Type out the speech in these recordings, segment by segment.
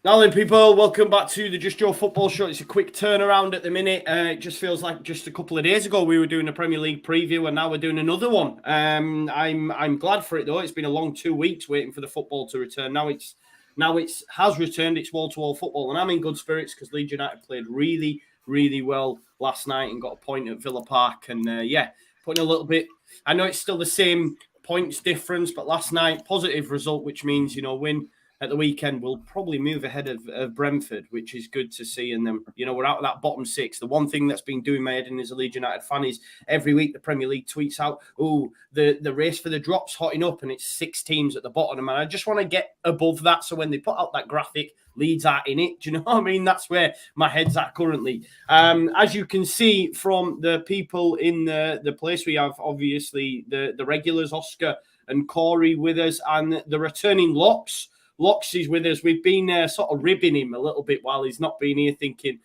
Now then, people, welcome back to the Just Joe Football Show. It's a quick turnaround at the minute. It just feels like just a couple of days ago we were doing a Premier League preview, and now we're doing another one. I'm glad for it though. It's been a long 2 weeks waiting for the football to return. Now it has returned. It's wall-to-wall football, and I'm in good spirits because Leeds United played really, really well last night and got a point at Villa Park. And putting a little bit. I know it's still the same points difference, but last night positive result, which means win at the weekend, we'll probably move ahead of Brentford, which is good to see. And then, we're out of that bottom six. The one thing that's been doing my head in as a Leeds United fan is every week the Premier League tweets out, the race for the drop's hotting up and it's 6 teams at the bottom. And I just want to get above that. So when they put out that graphic, Leeds are in it. Do you know what I mean? That's where my head's at currently. As you can see from the people in the place, we have obviously the regulars, Oscar and Corey with us, and the returning Locks. Locks is with us. We've been sort of ribbing him a little bit while he's not been here, thinking,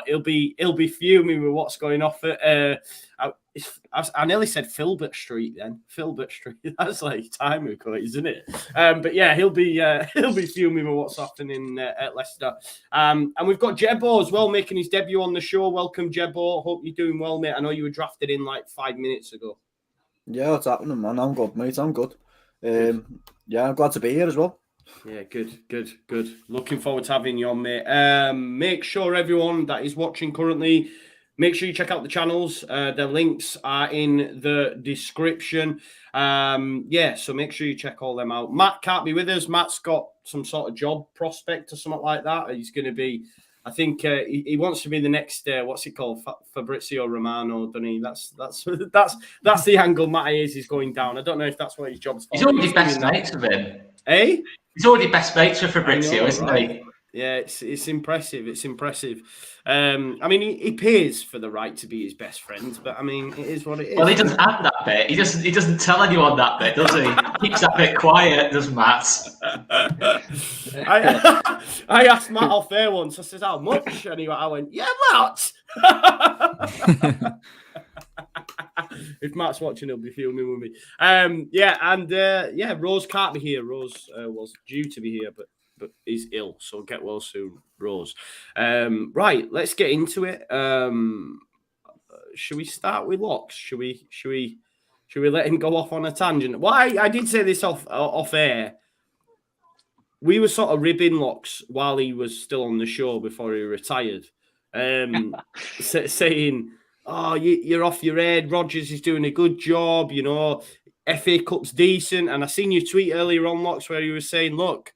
he'll be fuming with what's going off at. I nearly said Filbert Street then. Filbert Street. That's like time ago, isn't it? But yeah, he'll be fuming with what's happening at Leicester. And we've got Jebbo as well making his debut on the show. Welcome, Jebbo. Hope you're doing well, mate. I know you were drafted in like 5 minutes ago. Yeah, what's happening, man? I'm good, mate. I'm good. Yeah, I'm glad to be here as well. Yeah, good. Looking forward to having you on, mate. Make sure everyone that is watching currently, make sure you check out the channels. The links are in the description. So make sure you check all them out. Matt can't be with us. Matt's got some sort of job prospect or something like that. He's going to be, I think he wants to be the next, what's it called? Fabrizio Romano, doesn't he? That's the angle Matt Hayes is going down. I don't know if that's what his job's for. He's already best mates with him. Eh? He's already best mates with Fabrizio, isn't he? Yeah, it's impressive. It's impressive. I mean, he pays for the right to be his best friend, but I mean, it is what it is. Well, he doesn't have that bit. He doesn't tell anyone that bit, does he? He keeps that bit quiet, does Matt? I asked Matt off air once. I said, "How much?" And I went, "Yeah, Matt." If Matt's watching, he'll be filming with me. Rose can't be here. Rose was due to be here, but is ill, so get well soon, Rose. Right, let's get into it. Should we start with Locks? Should we let him go off on a tangent? Well, I did say this off air. We were sort of ribbing Locks while he was still on the show before he retired, saying, "Oh, you're off your head. Rodgers is doing a good job. FA Cup's decent." And I seen your tweet earlier on, Locks, where you were saying, "Look,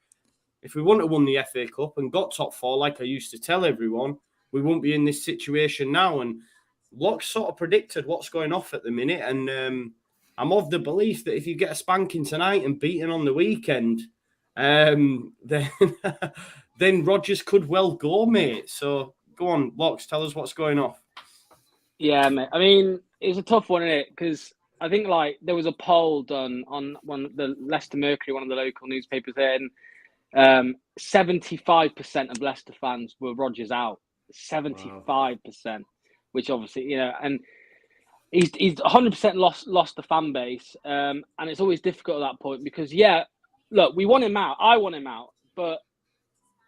if we wouldn't have won the FA Cup and got top 4, like I used to tell everyone, we wouldn't be in this situation now." And Locks sort of predicted what's going off at the minute. And I'm of the belief that if you get a spanking tonight and beaten on the weekend, then Rodgers could well go, mate. So go on, Locks, tell us what's going off. Yeah, mate. I mean, it's a tough one, isn't it? Because I think there was a poll done on one of the Leicester Mercury, one of the local newspapers there, and 75% of Leicester fans were Rodgers out. 75%, which obviously, and he's 100% lost the fan base, and it's always difficult at that point because look, we want him out. I want him out, but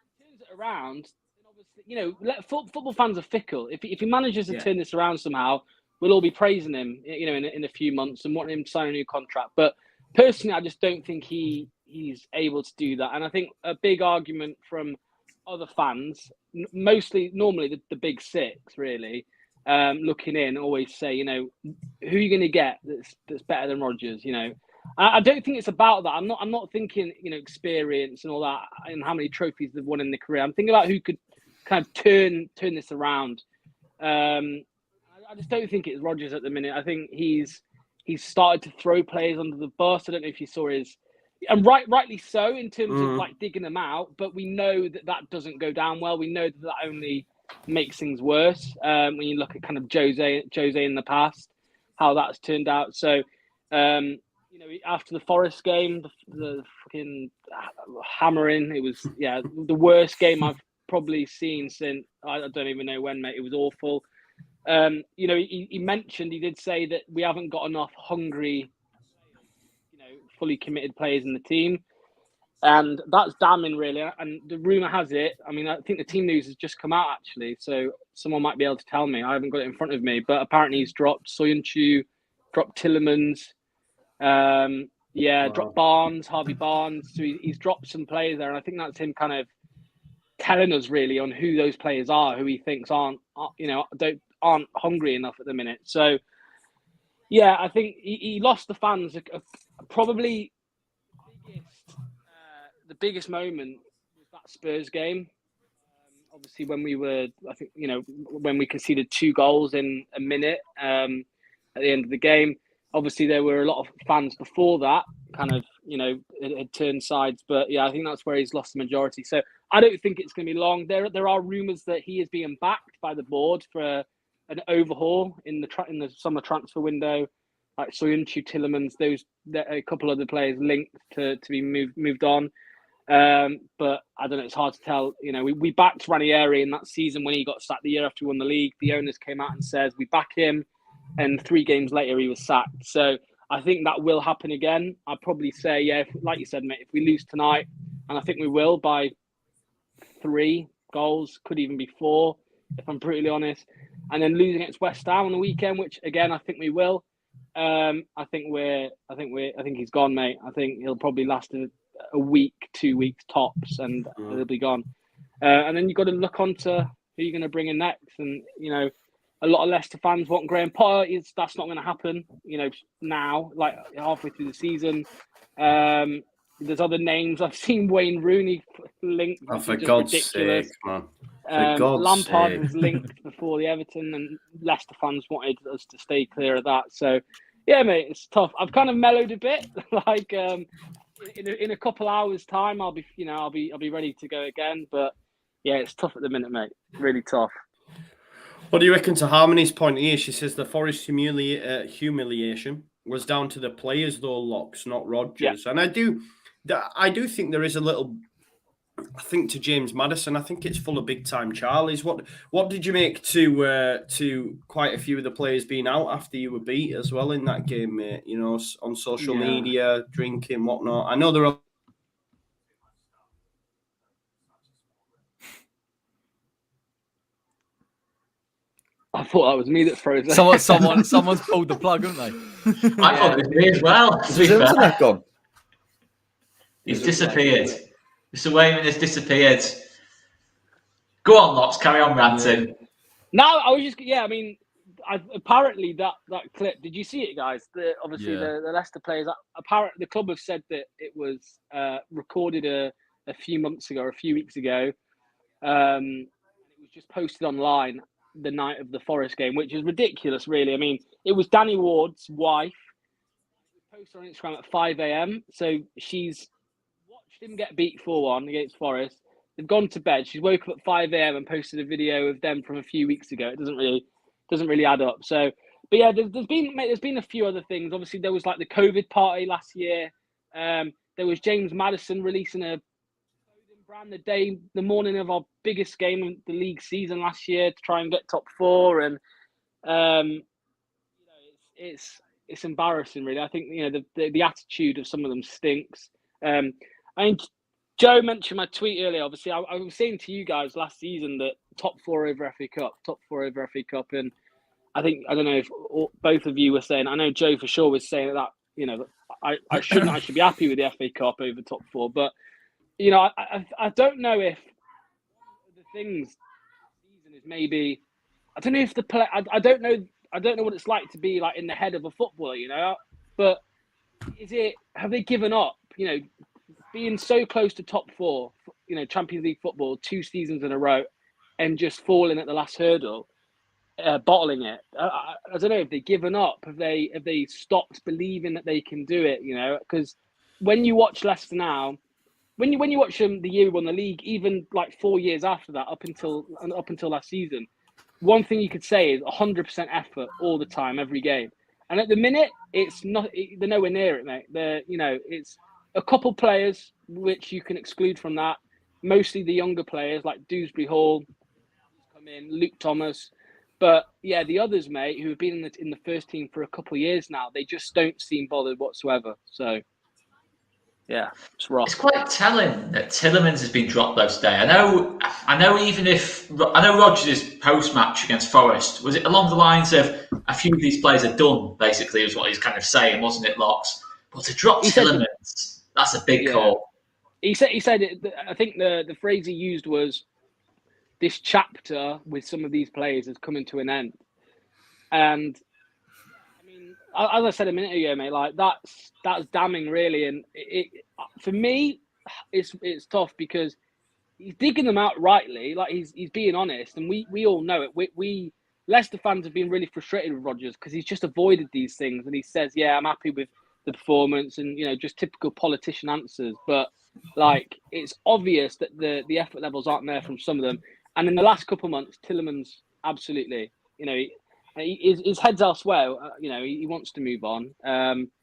if he turns it around, obviously, football fans are fickle. If he manages to turn this around somehow, we'll all be praising him, in a few months and wanting him to sign a new contract. But personally, I just don't think he's able to do that. And I think a big argument from other fans, normally the big six, really, looking in, always say, who are you going to get that's better than Rodgers? I don't think it's about that. I'm not thinking, experience and all that, and how many trophies they've won in their career. I'm thinking about who could kind of turn this around. I just don't think it's Rodgers at the minute. I think he's started to throw players under the bus. I don't know if you saw his, and rightly so in terms of digging them out. But we know that doesn't go down well. We know that only makes things worse. When you look at kind of Jose in the past, how that's turned out. So, after the Forest game, the fucking hammering, it was the worst game I've probably seen since I don't even know when, mate. It was awful. He did say that we haven't got enough hungry, fully committed players in the team. And that's damning, really. And the rumour has it, I mean, I think the team news has just come out, actually. So someone might be able to tell me. I haven't got it in front of me. But apparently he's dropped Soyuncu, dropped Tillemans. Dropped Barnes, Harvey Barnes. So he's dropped some players there. And I think that's him kind of telling us, really, on who those players are, who he thinks aren't hungry enough at the minute. So, yeah, I think he lost the fans probably the biggest moment was that Spurs game. Obviously, when when we conceded 2 goals in a minute at the end of the game. Obviously, there were a lot of fans before that kind of, it had turned sides. But yeah, I think that's where he's lost the majority. So I don't think it's going to be long. There are rumours that he is being backed by the board for an overhaul in the summer transfer window, like Soyuncu, Tillemans, a couple of the players linked to be moved on. But I don't know. It's hard to tell. We backed Ranieri in that season when he got sacked the year after we won the league. The owners came out and said we back him, and 3 games later he was sacked. So I think that will happen again. I'd probably say, yeah, like you said, mate, if we lose tonight, and I think we will by 3 goals, could even be 4, if I'm brutally honest, and then losing against West Ham on the weekend, which again I think we will. I think he's gone, mate. I think he'll probably last a week, 2 weeks tops, and he'll be gone. And then you've got to look onto who you're going to bring in next. And a lot of Leicester fans want Graham Potter. That's not going to happen. Now, like halfway through the season. There's other names. I've seen Wayne Rooney linked. Oh, for God's sake, man. Lampard was linked before the Everton, and Leicester fans wanted us to stay clear of that. So, yeah, mate, it's tough. I've kind of mellowed a bit. Like in a couple hours' time, I'll be ready to go again. But yeah, it's tough at the minute, mate. Really tough. What do you reckon to Harmony's point here? She says the Forest humiliation was down to the players, though, Locks, not Rodgers. Yeah. And I do think there is a little. I think to James Maddison, I think it's full of big time Charlies. What did you make to quite a few of the players being out after you were beat as well in that game, mate? On social media, drinking, whatnot. I know there are. I thought that was me that froze. Someone's pulled the plug, haven't they? I thought it was me as well. Is his internet gone? He's disappeared. Mr. Wayman has disappeared. Go on, Locks. Carry on ranting. No, I was just apparently that clip. Did you see it, guys? The Leicester players. Apparently, the club have said that it was recorded a few months ago, or a few weeks ago. It was just posted online the night of the Forest game, which is ridiculous, really. I mean, it was Danny Ward's wife. It was posted on Instagram at 5 a.m. So she's watched him get beat 4-1 against Forest. They've gone to bed. She's woke up at 5 a.m. and posted a video of them from a few weeks ago. It doesn't really add up. So, but yeah, there's been a few other things. Obviously, there was like the COVID party last year. There was James Maddison releasing a brand the morning of our biggest game of the league season last year to try and get top 4, and it's embarrassing, really. I think the attitude of some of them stinks. I mean, Joe mentioned my tweet earlier. Obviously, I was saying to you guys last season that top 4 over FA Cup, and I don't know if both of you were saying. I know Joe for sure was saying that I should be happy with the FA Cup over top 4, but I don't know if the things season is maybe. I don't know if the play. I don't know what it's like to be like in the head of a footballer, But have they given up? Being so close to top 4, Champions League football 2 seasons in a row, and just falling at the last hurdle, bottling it. I don't know if they've given up. Have they stopped believing that they can do it? Because when you watch Leicester now. When you watch them the year we won the league, even like 4 years after that, up until last season, one thing you could say is 100% effort all the time, every game. And at the minute, it's not. They're nowhere near it, mate. It's a couple players which you can exclude from that. Mostly the younger players like Dewsbury Hall, come in, Luke Thomas, but yeah, the others, mate, who have been in the first team for a couple of years now, they just don't seem bothered whatsoever. So. Yeah, it's rough. It's quite telling that Tielemans has been dropped though today. I know. I know Rodgers' post-match against Forest was it along the lines of a few of these players are done. Basically, is what he's kind of saying, wasn't it, Locks? But to drop Tielemans, that's a big call. He said. I think the phrase he used was, "This chapter with some of these players is coming to an end," and I mean, as I said a minute ago, mate, like that's damning, really. And for me, it's tough because he's digging them out rightly. Like he's being honest, and we all know it. We Leicester fans have been really frustrated with Rodgers because he's just avoided these things, and he says, "Yeah, I'm happy with the performance," and just typical politician answers. But like, it's obvious that the effort levels aren't there from some of them. And in the last couple of months, Tielemans absolutely, his head's elsewhere. He wants to move on.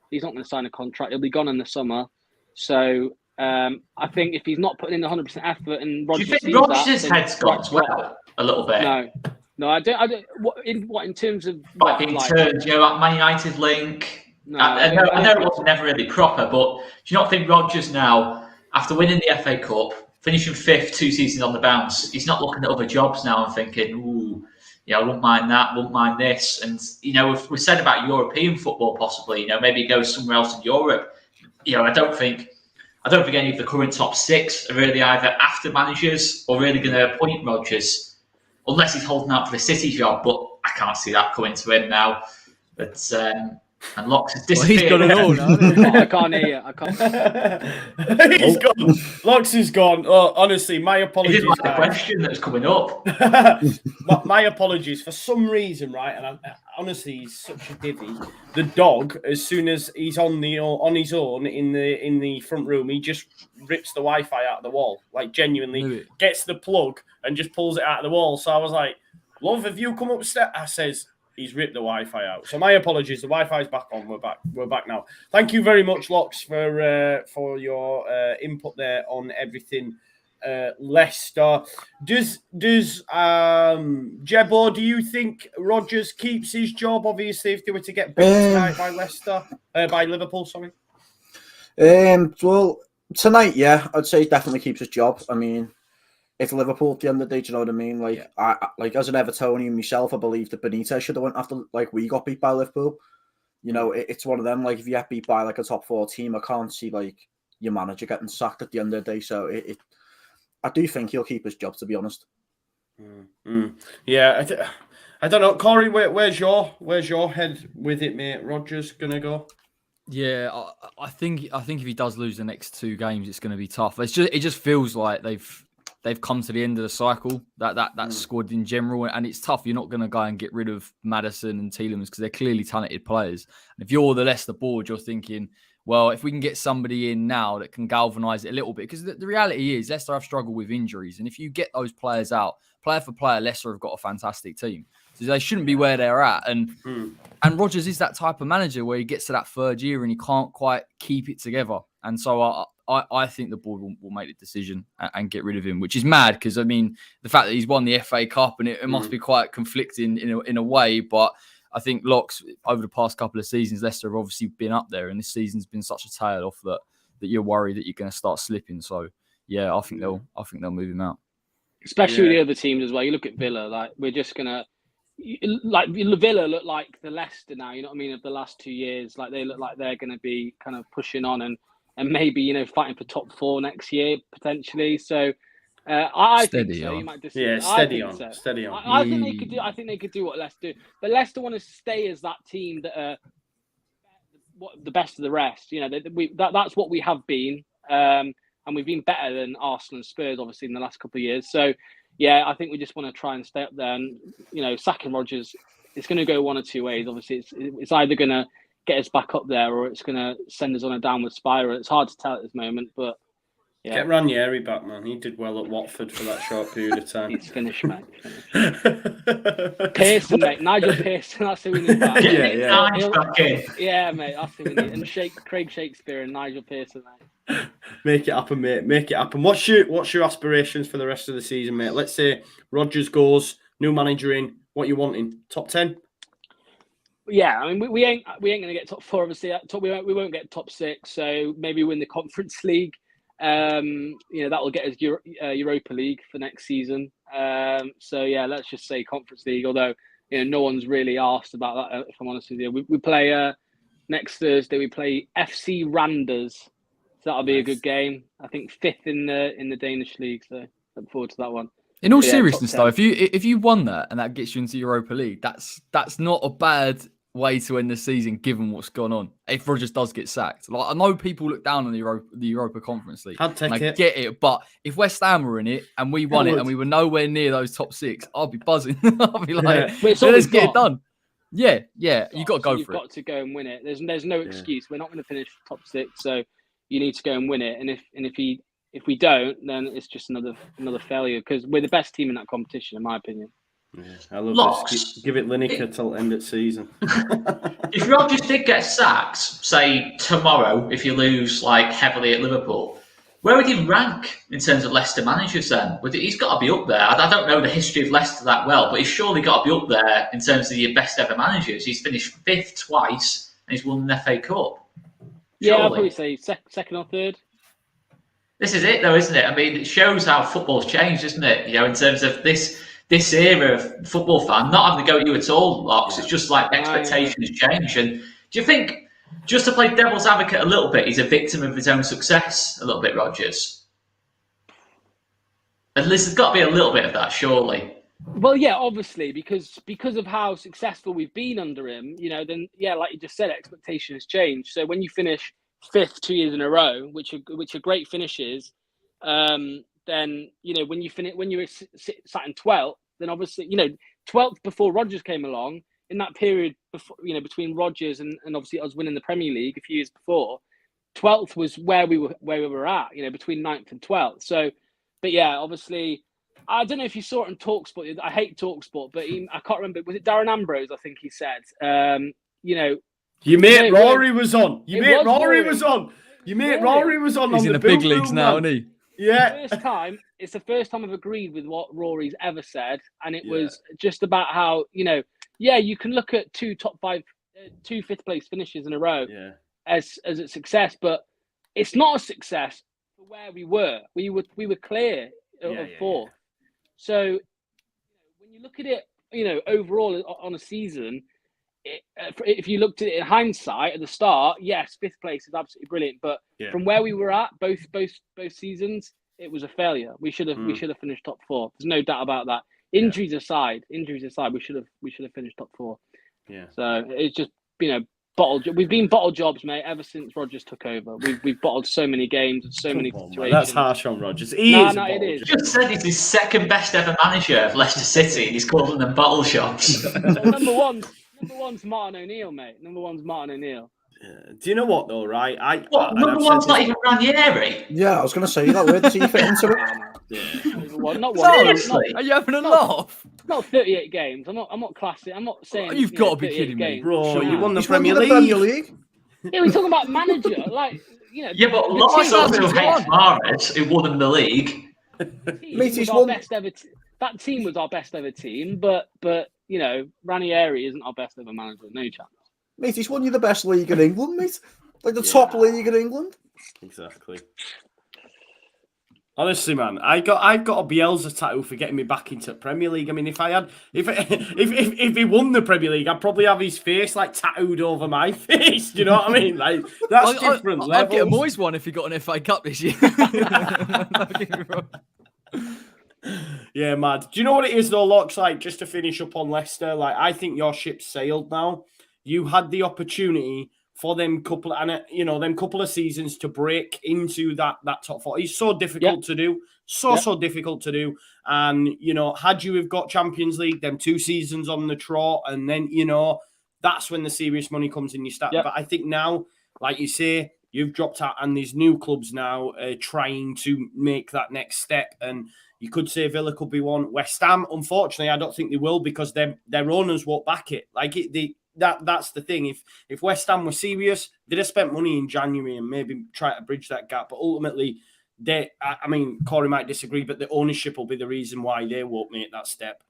He's not going to sign a contract. He'll be gone in the summer. So I think if he's not putting in the 100% effort, and Rodgers, do you think Rodgers' head's gone as well a little bit? No, I don't. In terms of being turned, that Man United link. No, I know it was never really proper, but do you not think Rodgers now, after winning the FA Cup, finishing 5th 2 seasons on the bounce, he's not looking at other jobs now and thinking, ooh, I wouldn't mind that, wouldn't mind this. And, we've said about European football possibly, maybe he goes somewhere else in Europe. I don't think any of the current top 6 are really either after managers or really going to appoint Rodgers, unless he's holding out for the City job, but I can't see that coming to him now. But, and Locks has disappeared. Well, he's got it all now. I can't hear you. I can't. He's gone. Locks is gone. Oh, honestly, my apologies. It is my question that's coming up. my apologies. For some reason, right, and honestly, he's such a divvy. The dog, as soon as he's on his own in the front room, he just rips the Wi-Fi out of the wall. Like, genuinely gets the plug and just pulls it out of the wall. So I was like, "Love, have you come upstairs?" I says, he's ripped the Wi-Fi out. So my apologies. The Wi-Fi's back on. We're back now. Thank you very much, Locks, for your input there on everything Leicester. Does Jebo, do you think Rodgers keeps his job? Obviously, if they were to get beat tonight by Liverpool, sorry. Well, tonight, yeah, I'd say he definitely keeps his job. I mean, it's Liverpool at the end of the day, do you know what I mean? Like, I as an Evertonian myself, I believe that Benitez should have went after, like, we got beat by Liverpool. It's one of them, like, if you get beat by, like, a top 4 team, I can't see, like, your manager getting sacked at the end of the day. So I do think he'll keep his job, to be honest. Yeah, I don't know. Corey, where's your head with it, mate? Rodgers gonna go? Yeah, I think if he does lose the next 2 games, it's going to be tough. It just feels like they've come to the end of the cycle, that squad in general, and it's tough. You're not going to go and get rid of Maddison and Tielemans because they're clearly talented players. And if you're the Leicester board, you're thinking, well, if we can get somebody in now that can galvanise it a little bit, because the reality is Leicester have struggled with injuries, and if you get those players out, player for player, Leicester have got a fantastic team. So they shouldn't be where they're at. And Rodgers is that type of manager where he gets to that 3rd year and he can't quite keep it together. And so I think the board will make the decision and get rid of him, which is mad because, I mean, the fact that he's won the FA Cup and it must be quite conflicting in a way. But I think Locks, over the past couple of seasons, Leicester have obviously been up there, and this season's been such a tail off that you're worried that you're going to start slipping. So, yeah, I think they'll move him out. Especially with the other teams as well. You look at Villa, like, we're just going to... Like, Villa look like the Leicester now, you know what I mean, of the last 2 years. Like, they look like they're going to be kind of pushing on and maybe, fighting for top 4 next year, potentially. So, I think so. You might disagree. Yeah, steady on. Steady on. I think they could do. I think they could do what Leicester do, but Leicester want to stay as that team that are the best of the rest. That's what we have been, and we've been better than Arsenal and Spurs, obviously, in the last couple of years. So, yeah, I think we just want to try and stay up there. And sacking Rodgers, it's going to go one or two ways. Obviously, it's either going to get us back up there or it's going to send us on a downward spiral. It's hard to tell at this moment, but. Yeah. Get Ranieri back, man. He did well at Watford for that short period of time. He's finished, mate. Pearson, mate. Nigel Pearson. That's who we need back. Yeah, mate. That's who we need. And Craig Shakespeare and Nigel Pearson, mate. Make it happen, mate. Make it happen. What's your aspirations for the rest of the season, mate? Let's say Rodgers goes, new manager in. What you wanting? Top 10? Yeah, I mean, we ain't going to get top 4. Obviously, we won't get top 6. So maybe win the Conference League. That will get us Europa League for next season. So yeah, let's just say Conference League. Although no one's really asked about that. If I'm honest with you, we play next Thursday. We play FC Randers. So that'll be a good game. I think 5th in the Danish league. So look forward to that one. In all seriousness, though, if you won that and that gets you into Europa League, that's not a bad way to end the season, given what's gone on. If Rodgers does get sacked, like I know people look down on the Europa Conference League. I'd take it. I get it, but if West Ham were in it and we won it and we were nowhere near those top 6, I'd be buzzing. I'd be like, let's get it done. Yeah, you got to go for it. You've got to go and win it. There's no excuse. We're not going to finish top 6, so you need to go and win it. And if we don't, then it's just another failure because we're the best team in that competition, in my opinion. Yeah, I love this. Give it Lineker till end of season. If Rodgers did get sacked, say tomorrow, if you lose like heavily at Liverpool, where would he rank in terms of Leicester managers then? He's got to be up there. I don't know the history of Leicester that well, but he's surely got to be up there in terms of your best ever managers. He's finished 5th twice and he's won an FA Cup. Surely. Yeah, I'd probably say second or third. This is it though, isn't it? I mean, it shows how football's changed, isn't it? In terms of this era of football fan, not having to go at you at all, Locks. It's just like expectations change. And do you think, just to play devil's advocate a little bit, he's a victim of his own success a little bit, Rodgers? At least there's got to be a little bit of that, surely. Well, yeah, obviously, because of how successful we've been under him, then yeah, like you just said, expectations change. So when you finish 5th 2 years in a row, which are great finishes, then when you were sat in 12th, then obviously 12th before Rodgers came along. In that period before, between Rodgers and obviously us winning the Premier League a few years before, 12th was where we were at, between 9th and 12th. So, but yeah, obviously, I don't know if you saw it on TalkSport. I hate TalkSport, but I can't remember. Was it Darren Ambrose? I think he said, Your mate Rory was on. Your mate Rory was on. He's in the big leagues now, isn't he? Yeah. It's the first time I've agreed with what Rory's ever said, and it was just about how you can look at 2 top 5, 2 5th place finishes in a row as a success, but it's not a success for where we were. We were clear of 4th. So when you look at it, overall on a season, if you looked at it in hindsight at the start, yes, 5th place is absolutely brilliant. But from where we were at, both seasons, it was a failure. We should have finished top 4. There's no doubt about that. Injuries aside, we should have finished top 4. Yeah. So it's just bottled. We've been bottled jobs, mate, ever since Rodgers took over. We've bottled so many games and so many situations. Man, that's harsh on Rodgers. It is. Just said he's his second best ever manager of Leicester City, and he's calling them bottle shops. Number one's Martin O'Neill, mate. Number one's Martin O'Neill. Do you know what though? Right, number one's not even Ranieri. Yeah, I was going to say that. Where does he fit into it? Not one. Seriously, are you having a laugh? Not 38 games. I'm not classy. I'm not saying. You've got to be kidding me, bro. Sure. You won the He's Premier won the League. Premier League. Yeah, we're talking about manager, Yeah, but Locks also hates Mahrez, who won the league. That team was our best ever team, but Ranieri isn't our best ever manager. No chance. Mate, he's won you the best league in England, mate. Like the top league in England. Exactly. Honestly, man, I got a Bielsa tattoo for getting me back into the Premier League. I mean, if he won the Premier League, I'd probably have his face like tattooed over my face. Do you know what I mean? Like that's different levels. I'd get a Moyes one if he got an FA Cup this year. Yeah, mad. Do you know what it is though, Locks? Like, just to finish up on Leicester, like I think your ship's sailed now. You had the opportunity for them couple of seasons to break into that top 4. It's so difficult to do. So difficult to do. And, had you have got Champions League, them 2 seasons on the trot, and then, that's when the serious money comes in your start. But I think now, like you say, you've dropped out and these new clubs now trying to make that next step. And you could say Villa could be one. West Ham, unfortunately, I don't think they will because their owners won't back it. That's the thing. If West Ham were serious, they'd have spent money in January and maybe try to bridge that gap. But ultimately, Corey might disagree, but the ownership will be the reason why they won't make that step.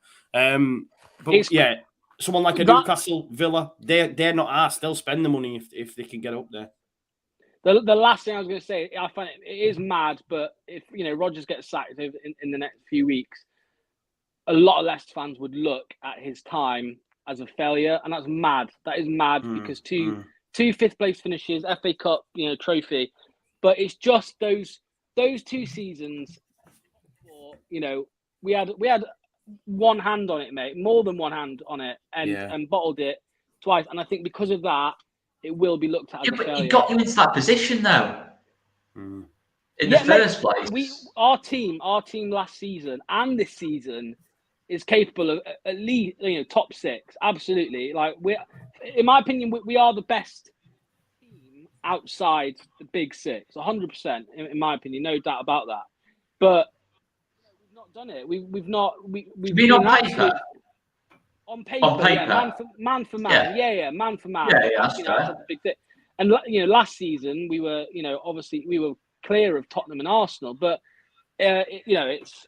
someone like a Newcastle, Villa, they're not asked. They'll spend the money if they can get up there. The last thing I was going to say, I find it is mad, but if Rodgers gets sacked in the next few weeks, a lot of Leicester fans would look at his time as a failure, and that's mad. That is mad because two fifth place finishes, FA Cup, trophy, but it's just those 2 seasons. We had one hand on it, mate, more than one hand on it, and bottled it twice. And I think because of that, it will be looked at as a failure. He got you into that position though. In the first place. Our team last season and this season is capable of at least top 6. Absolutely, like in my opinion, we are the best team outside the big 6, 100%. In my opinion, no doubt about that. But we've not done it. We've not. We've been on paper. On paper, yeah, man for man, man for man. That's a big thing. And last season we were, obviously we were clear of Tottenham and Arsenal, but it's.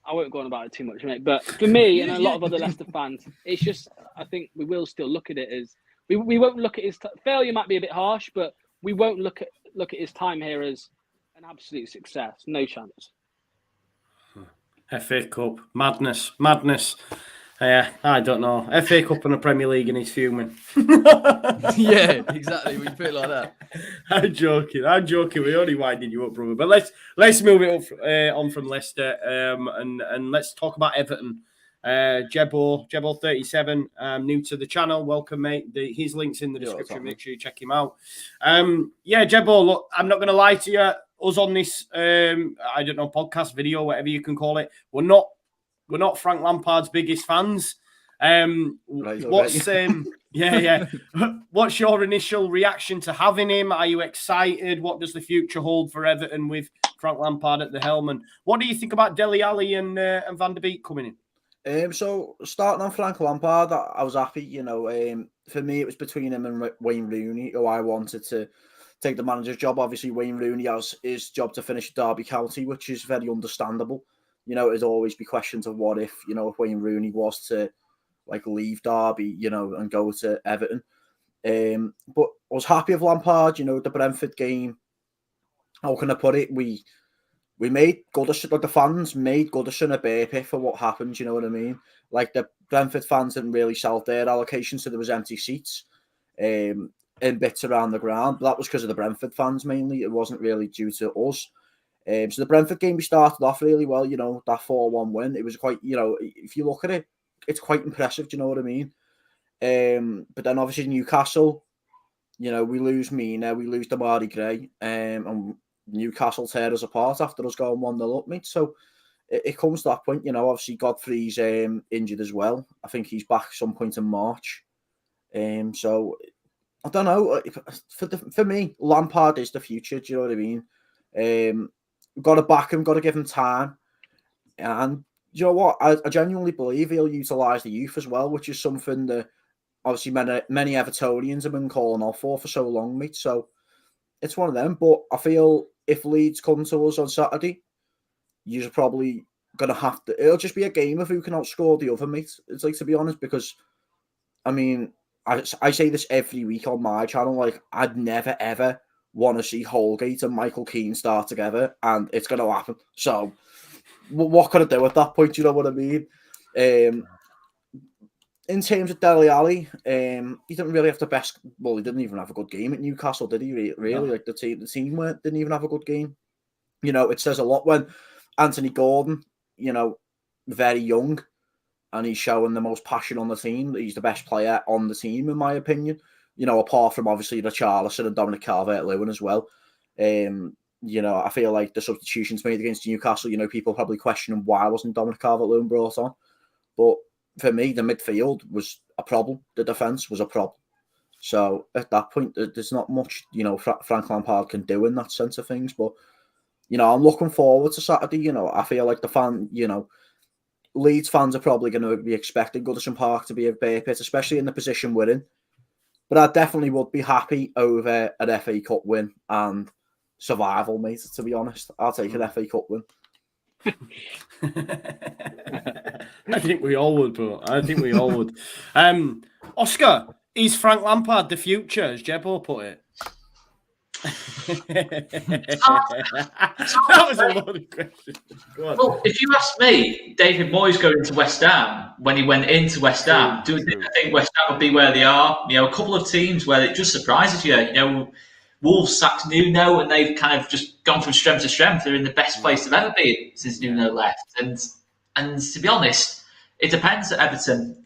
I won't go on about it too much, mate. But for me and a lot of other Leicester fans, it's just I think we will still look at it as we won't look at his failure. Might be a bit harsh, but we won't look at his time here as an absolute success. No chance. FA Cup madness. I don't know. FA Cup and a Premier League and he's fuming. Yeah, exactly. We put it like that. I'm joking. We only winded you up, brother. But let's move it up on from Leicester and let's talk about Everton. Jebo 37, new to the channel. Welcome, mate. His link's in the description. Make sure you check him out. Jebo, look, I'm not going to lie to you. Us on this, podcast, video, whatever you can call it, we're not Frank Lampard's biggest fans. What's your initial reaction to having him? Are you excited? What does the future hold for Everton with Frank Lampard at the helm? And what do you think about Dele Alli and Van der Beek coming in? So starting on Frank Lampard, I was happy. For me, it was between him and Wayne Rooney, who I wanted to take the manager's job. Obviously, Wayne Rooney has his job to finish Derby County, which is very understandable. There'd always be questions of what if, if Wayne Rooney was to leave Derby, and go to Everton. But I was happy with Lampard, the Brentford game. How can I put it? We made Goodison, the fans made Goodison a bear pit for what happened, you know what I mean? The Brentford fans didn't really sell their allocation, so there was empty seats in bits around the ground. But that was because of the Brentford fans mainly. It wasn't really due to us. So the Brentford game, we started off really well, that 4-1 win. It was quite, if you look at it, it's quite impressive, do you know what I mean? But then obviously Newcastle, we lose Mina, we lose Damari Gray, and Newcastle tear us apart after us going 1-0 up, mate. So it comes to that point, obviously Godfrey's injured as well. I think he's back some point in March. So I don't know. For me, Lampard is the future, do you know what I mean? Got to back him, got to give him time. And you know what? I genuinely believe he'll utilise the youth as well, which is something that obviously many Evertonians have been calling off for so long, mate. So it's one of them. But I feel if Leeds come to us on Saturday, you're probably going to have to... It'll just be a game of who can outscore the other, mate. It's to be honest, because, I mean, I say this every week on my channel, I'd never, ever want to see Holgate and Michael Keane start together, and it's going to happen. So, what can I do at that point? You know what I mean? In terms of Dele Alli, he didn't really have the best. Well, he didn't even have a good game at Newcastle, did he? Really, no. The team didn't even have a good game. It says a lot when Anthony Gordon, very young, and he's showing the most passion on the team. He's the best player on the team, in my opinion. Apart from obviously Richarlison and Dominic Calvert-Lewin as well. I feel like the substitutions made against Newcastle, people probably questioning why wasn't Dominic Calvert-Lewin brought on. But for me, the midfield was a problem. The defence was a problem. So at that point, there's not much, Frank Lampard can do in that sense of things. But, I'm looking forward to Saturday. I feel like Leeds fans are probably going to be expecting Goodison Park to be a bear pit, especially in the position we're in. But I definitely would be happy over an FA Cup win and survival, mate, to be honest. I'll take an FA Cup win. I think we all would, bro. I think we all would. Oscar, is Frank Lampard the future, as Jebbo put it? That was a loaded question. Go on. Well, if you ask me, David Moyes going into West I think West Ham would be where they are. A couple of teams where it just surprises you. Wolves sacked Nuno, and they've kind of just gone from strength to strength. They're in the best place they've ever been since Nuno left. And to be honest, it depends at Everton.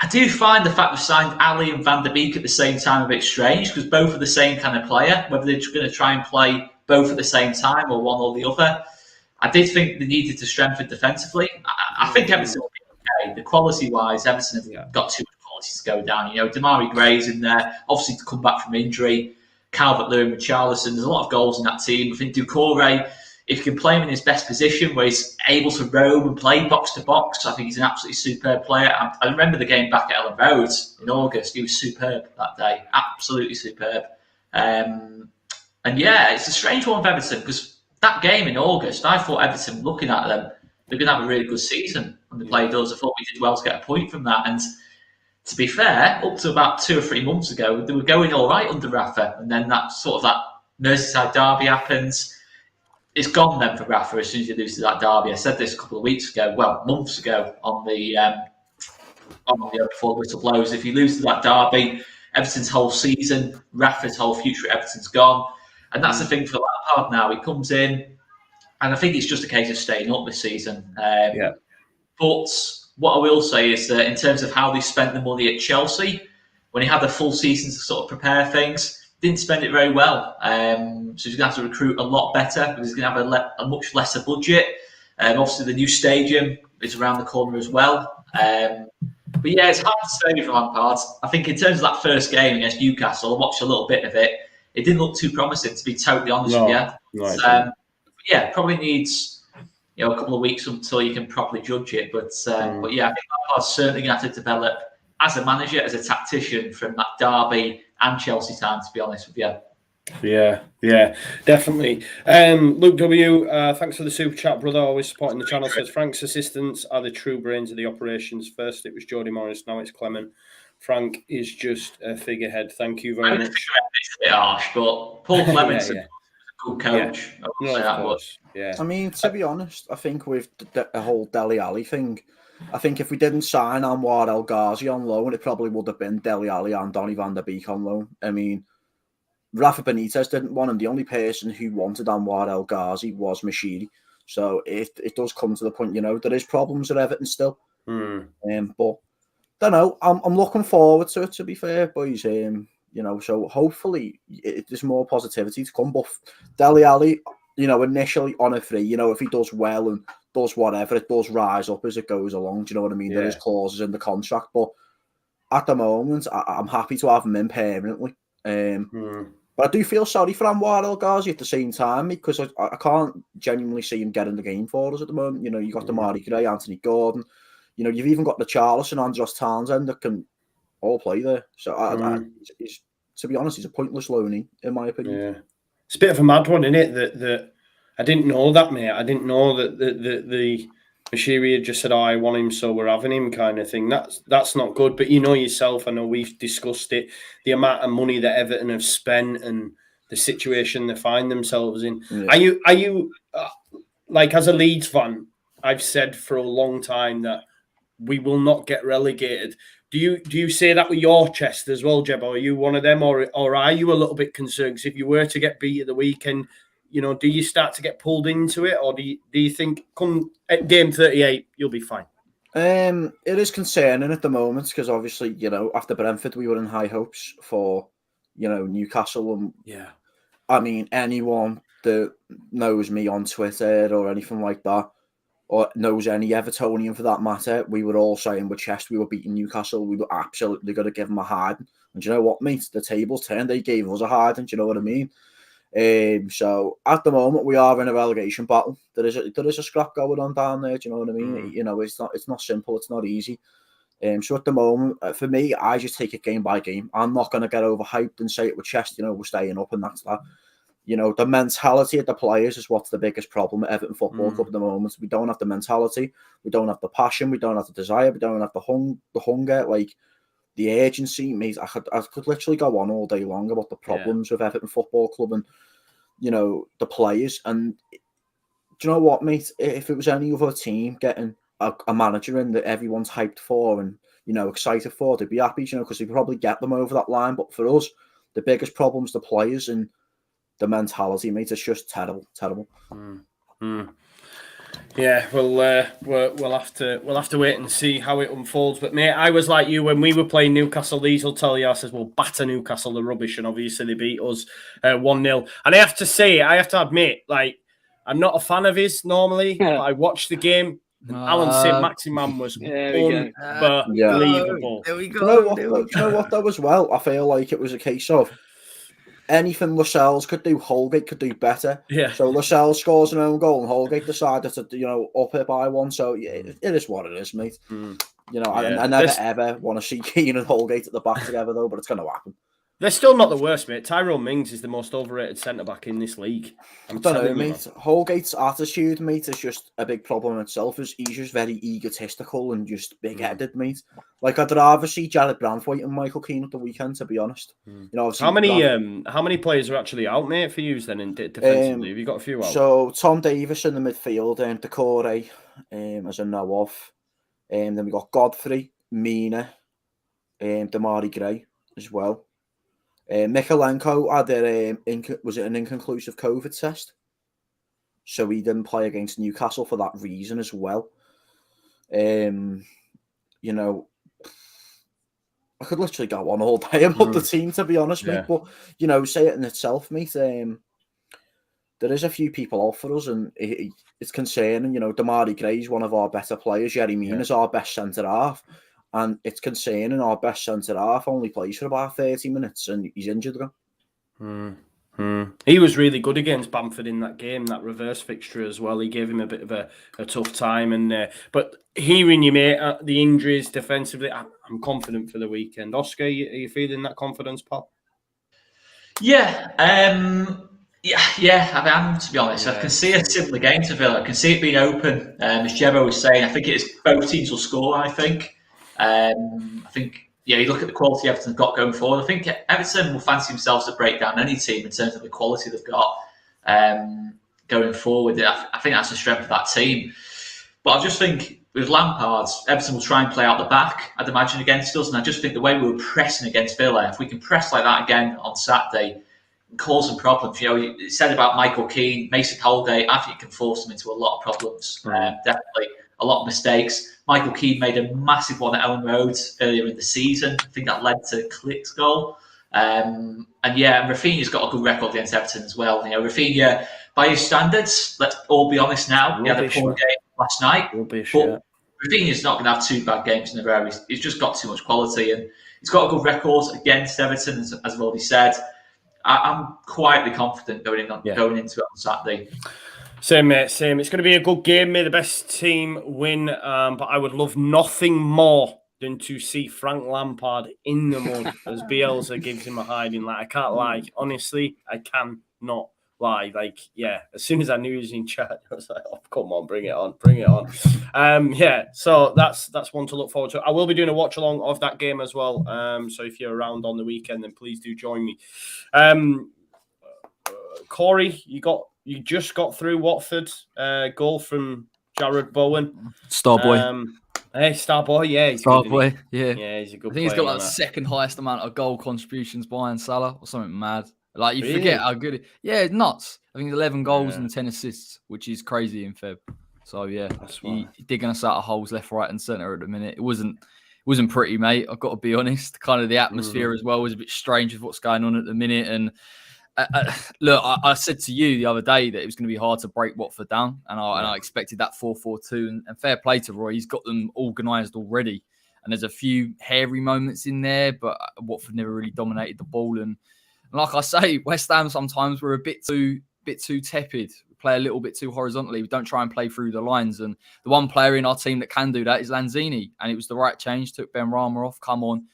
I do find the fact we've signed Ali and Van der Beek at the same time a bit strange, because both are the same kind of player. Whether they're going to try and play both at the same time or one or the other. I did think they needed to strengthen defensively. I think Everton will be okay. The quality-wise, Everton have got too much quality to go down. Damari Gray's in there, obviously to come back from injury. Calvert-Lewin, Richarlison, there's a lot of goals in that team. I think Doucouré, if you can play him in his best position, where he's able to roam and play box to box, I think he's an absolutely superb player. I remember the game back at Ellen Road in August. He was superb that day, absolutely superb. And it's a strange one for Everton, because that game in August, I thought Everton, looking at them, they're going to have a really good season when they played us. I thought we did well to get a point from that. And to be fair, up to about 2 or 3 months ago, they were going all right under Rafa, and then that Merseyside derby happens. It's gone then for Rafa as soon as you lose to that derby. I said this a couple of months ago on the before the whistle blows. If you lose to that derby, Everton's whole season, Rafa's whole future at Everton's gone, and that's the thing for Lampard now. He comes in, and I think it's just a case of staying up this season. But what I will say is that in terms of how they spent the money at Chelsea, when he had the full season to sort of prepare things, didn't spend it very well. So he's going to have to recruit a lot better, because he's going to have a much lesser budget. Obviously, the new stadium is around the corner as well. But yeah, it's hard to say from Lampard. I think in terms of that first game against Newcastle, I watched a little bit of it. It didn't look too promising, to be totally honest with you. Probably needs a couple of weeks until you can properly judge it. But yeah, I think Lampard's certainly going to have to develop as a manager, as a tactician from that derby and Chelsea time, to be honest with you. Yeah, definitely. Luke W, thanks for the super chat, brother. Always supporting the channel. Says Frank's assistants are the true brains of the operations. First it was Jody Morris, now it's Clement. Frank is just a figurehead. Thank you very much. It's a bit harsh, but Paul Clement's a good coach. I mean, to be honest, I think with the whole Dele Alli thing, I think if we didn't sign Anwar El Ghazi on loan, it probably would have been Dele Alli and Donny van der Beek on loan. I mean, Rafa Benitez didn't want him. The only person who wanted Anwar El Ghazi was Mashiri. So it does come to the point, there is problems at Everton still. But don't know. I'm looking forward to it, to be fair, boys. So hopefully there's more positivity to come. But Dele Alli, initially on a free, if he does well and does whatever, it does rise up as it goes along. Do you know what I mean? There is clauses in the contract, but at the moment, I'm happy to have him in permanently. But I do feel sorry for Anwar El Ghazi at the same time, because I can't genuinely see him getting the game for us at the moment. You got Damari Gray, Anthony Gordon. You've even got the Richarlison and Andros Townsend that can all play there. So he's, to be honest, he's a pointless loanee, in my opinion. Yeah, it's a bit of a mad one, isn't it? That I didn't know that, mate. I didn't know that the Mashiri had just said, "I want him, so we're having him," kind of thing. That's not good. But yourself, I know we've discussed it. The amount of money that Everton have spent and the situation they find themselves in. Yeah. Are you like, as a Leeds fan? I've said for a long time that we will not get relegated. Do you say that with your chest as well, Jeb? Are you one of them, or are you a little bit concerned? Because if you were to get beat at the weekend, do you start to get pulled into it, or do you think come at game 38 you'll be fine? It is concerning at the moment, because obviously after Brentford we were in high hopes for Newcastle, and I mean, anyone that knows me on Twitter or anything like that, or knows any Evertonian for that matter, we were all saying with chest we were beating Newcastle. We were absolutely going to give them a hiding. And do you know what, mate? The tables turned. They gave us a hiding. Do you know what I mean? So at the moment we are in a relegation battle. There is a scrap going on down there. Do you know what I mean? It's not simple. It's not easy. So at the moment, for me, I just take it game by game. I'm not going to get overhyped and say it with chest. We're staying up and that's that. You know, the mentality of the players is what's the biggest problem at Everton Football Club at the moment. We don't have the mentality, we don't have the passion, we don't have the desire, we don't have the hunger, like the urgency. Mate, I could literally go on all day long about the problems with Everton Football Club and, you know, the players. And do you know what, mate? If it was any other team getting a manager in that everyone's hyped for and, you know, excited for, they'd be happy, you know, because they'd probably get them over that line. But for us, the biggest problem's the players and the mentality, mate. It's just terrible. Yeah, we'll have to wait and see how it unfolds. But mate, I was like you when we were playing Newcastle. These will tell you, I says, we'll batter Newcastle the rubbish, and obviously they beat us 1-0. And I have to admit, like, I'm not a fan of his normally, but I watched the game. Alan Saint-Maximin was unbelievable. There we go. Do you know what though as well? I feel like it was a case of anything Lascelles could do, Holgate could do better. Yeah. So Lascelles scores an own goal and Holgate decided to, you know, up it by one. So yeah, it is what it is, mate. You know, I never ever want to see Keane and Holgate at the back together though, but it's going to happen. They're still not the worst, mate. Tyrone Mings is the most overrated centre-back in this league. I don't know, mate. Holgate's attitude, mate, is just a big problem in itself. He's just very egotistical and just big-headed, mate. Like, I'd rather see Jared Branthwaite and Michael Keane at the weekend, to be honest. You know, how many players are actually out, mate, for you then in defensively? Have you got a few out? So, Tom Davis in the midfield, Decore, as I know of. Then we got Godfrey, Mina, Damari Gray as well. Mikalenko had was it an inconclusive COVID test? So he didn't play against Newcastle for that reason as well. You know, I could literally go on all day about the team, to be honest, mate. But, you know, say it in itself, mate. There is a few people off for us, and it's concerning. You know, Damari Gray is one of our better players. Yerry Mina is our best centre-half. And it's concerning our best centre-half only plays for about 30 minutes and he's injured again. He was really good against Bamford in that game, that reverse fixture as well. He gave him a bit of a tough time. And but hearing you, mate, the injuries defensively, I'm confident for the weekend. Oscar, are you feeling that confidence, pal? Yeah. I am, to be honest. I can see a similar game to Villa. I can see it being open. As Jebo was saying, I think both teams will score, I think. I think, you look at the quality Everton have got going forward. I think Everton will fancy themselves to break down any team in terms of the quality they've got going forward. I think that's the strength of that team. But I just think with Lampard, Everton will try and play out the back, I'd imagine, against us. And I just think the way we were pressing against Villa, if we can press like that again on Saturday, cause some problems. You said about Michael Keane, Mason Holgate, I think it can force them into a lot of problems. Definitely a lot of mistakes. Michael Keane made a massive one at Ellen Road earlier in the season. I think that led to Klick's goal. And Rafinha's got a good record against Everton as well. Rafinha, by his standards, let's all be honest now, he had a poor game last night. But Rafinha's not going to have two bad games in a row. He's just got too much quality, and he's got a good record against Everton, as I've already said. I'm quietly confident going into it on Saturday. Same, mate, same. It's going to be a good game. May the best team win. But I would love nothing more than to see Frank Lampard in the mud as Bielsa gives him a hiding. Like, I can't lie. Honestly, I cannot lie. Like, as soon as I knew he was in charge, I was like, oh, come on, bring it on. So that's one to look forward to. I will be doing a watch along of that game as well. So if you're around on the weekend, then please do join me. Corey, you just got through Watford. Goal from Jared Bowen. Starboy. Hey, Starboy, he's Starboy, yeah, he's a good player. I think he's got like the second highest amount of goal contributions behind Salah or something mad. Like, you forget how good it's nuts. I think 11 goals and 10 assists, which is crazy in Feb. So he's digging us out of holes left, right, and centre at the minute. It wasn't pretty, mate. I've got to be honest. Kind of the atmosphere as well was a bit strange with what's going on at the minute. And look, I said to you the other day that it was going to be hard to break Watford down, and I expected that 4-4-2. And fair play to Roy, he's got them organised already. And there's a few hairy moments in there, but Watford never really dominated the ball. And like I say, West Ham sometimes we're a bit too tepid. We play a little bit too horizontally. We don't try and play through the lines. And the one player in our team that can do that is Lanzini. And it was the right change. Took Ben Rama off. Come on.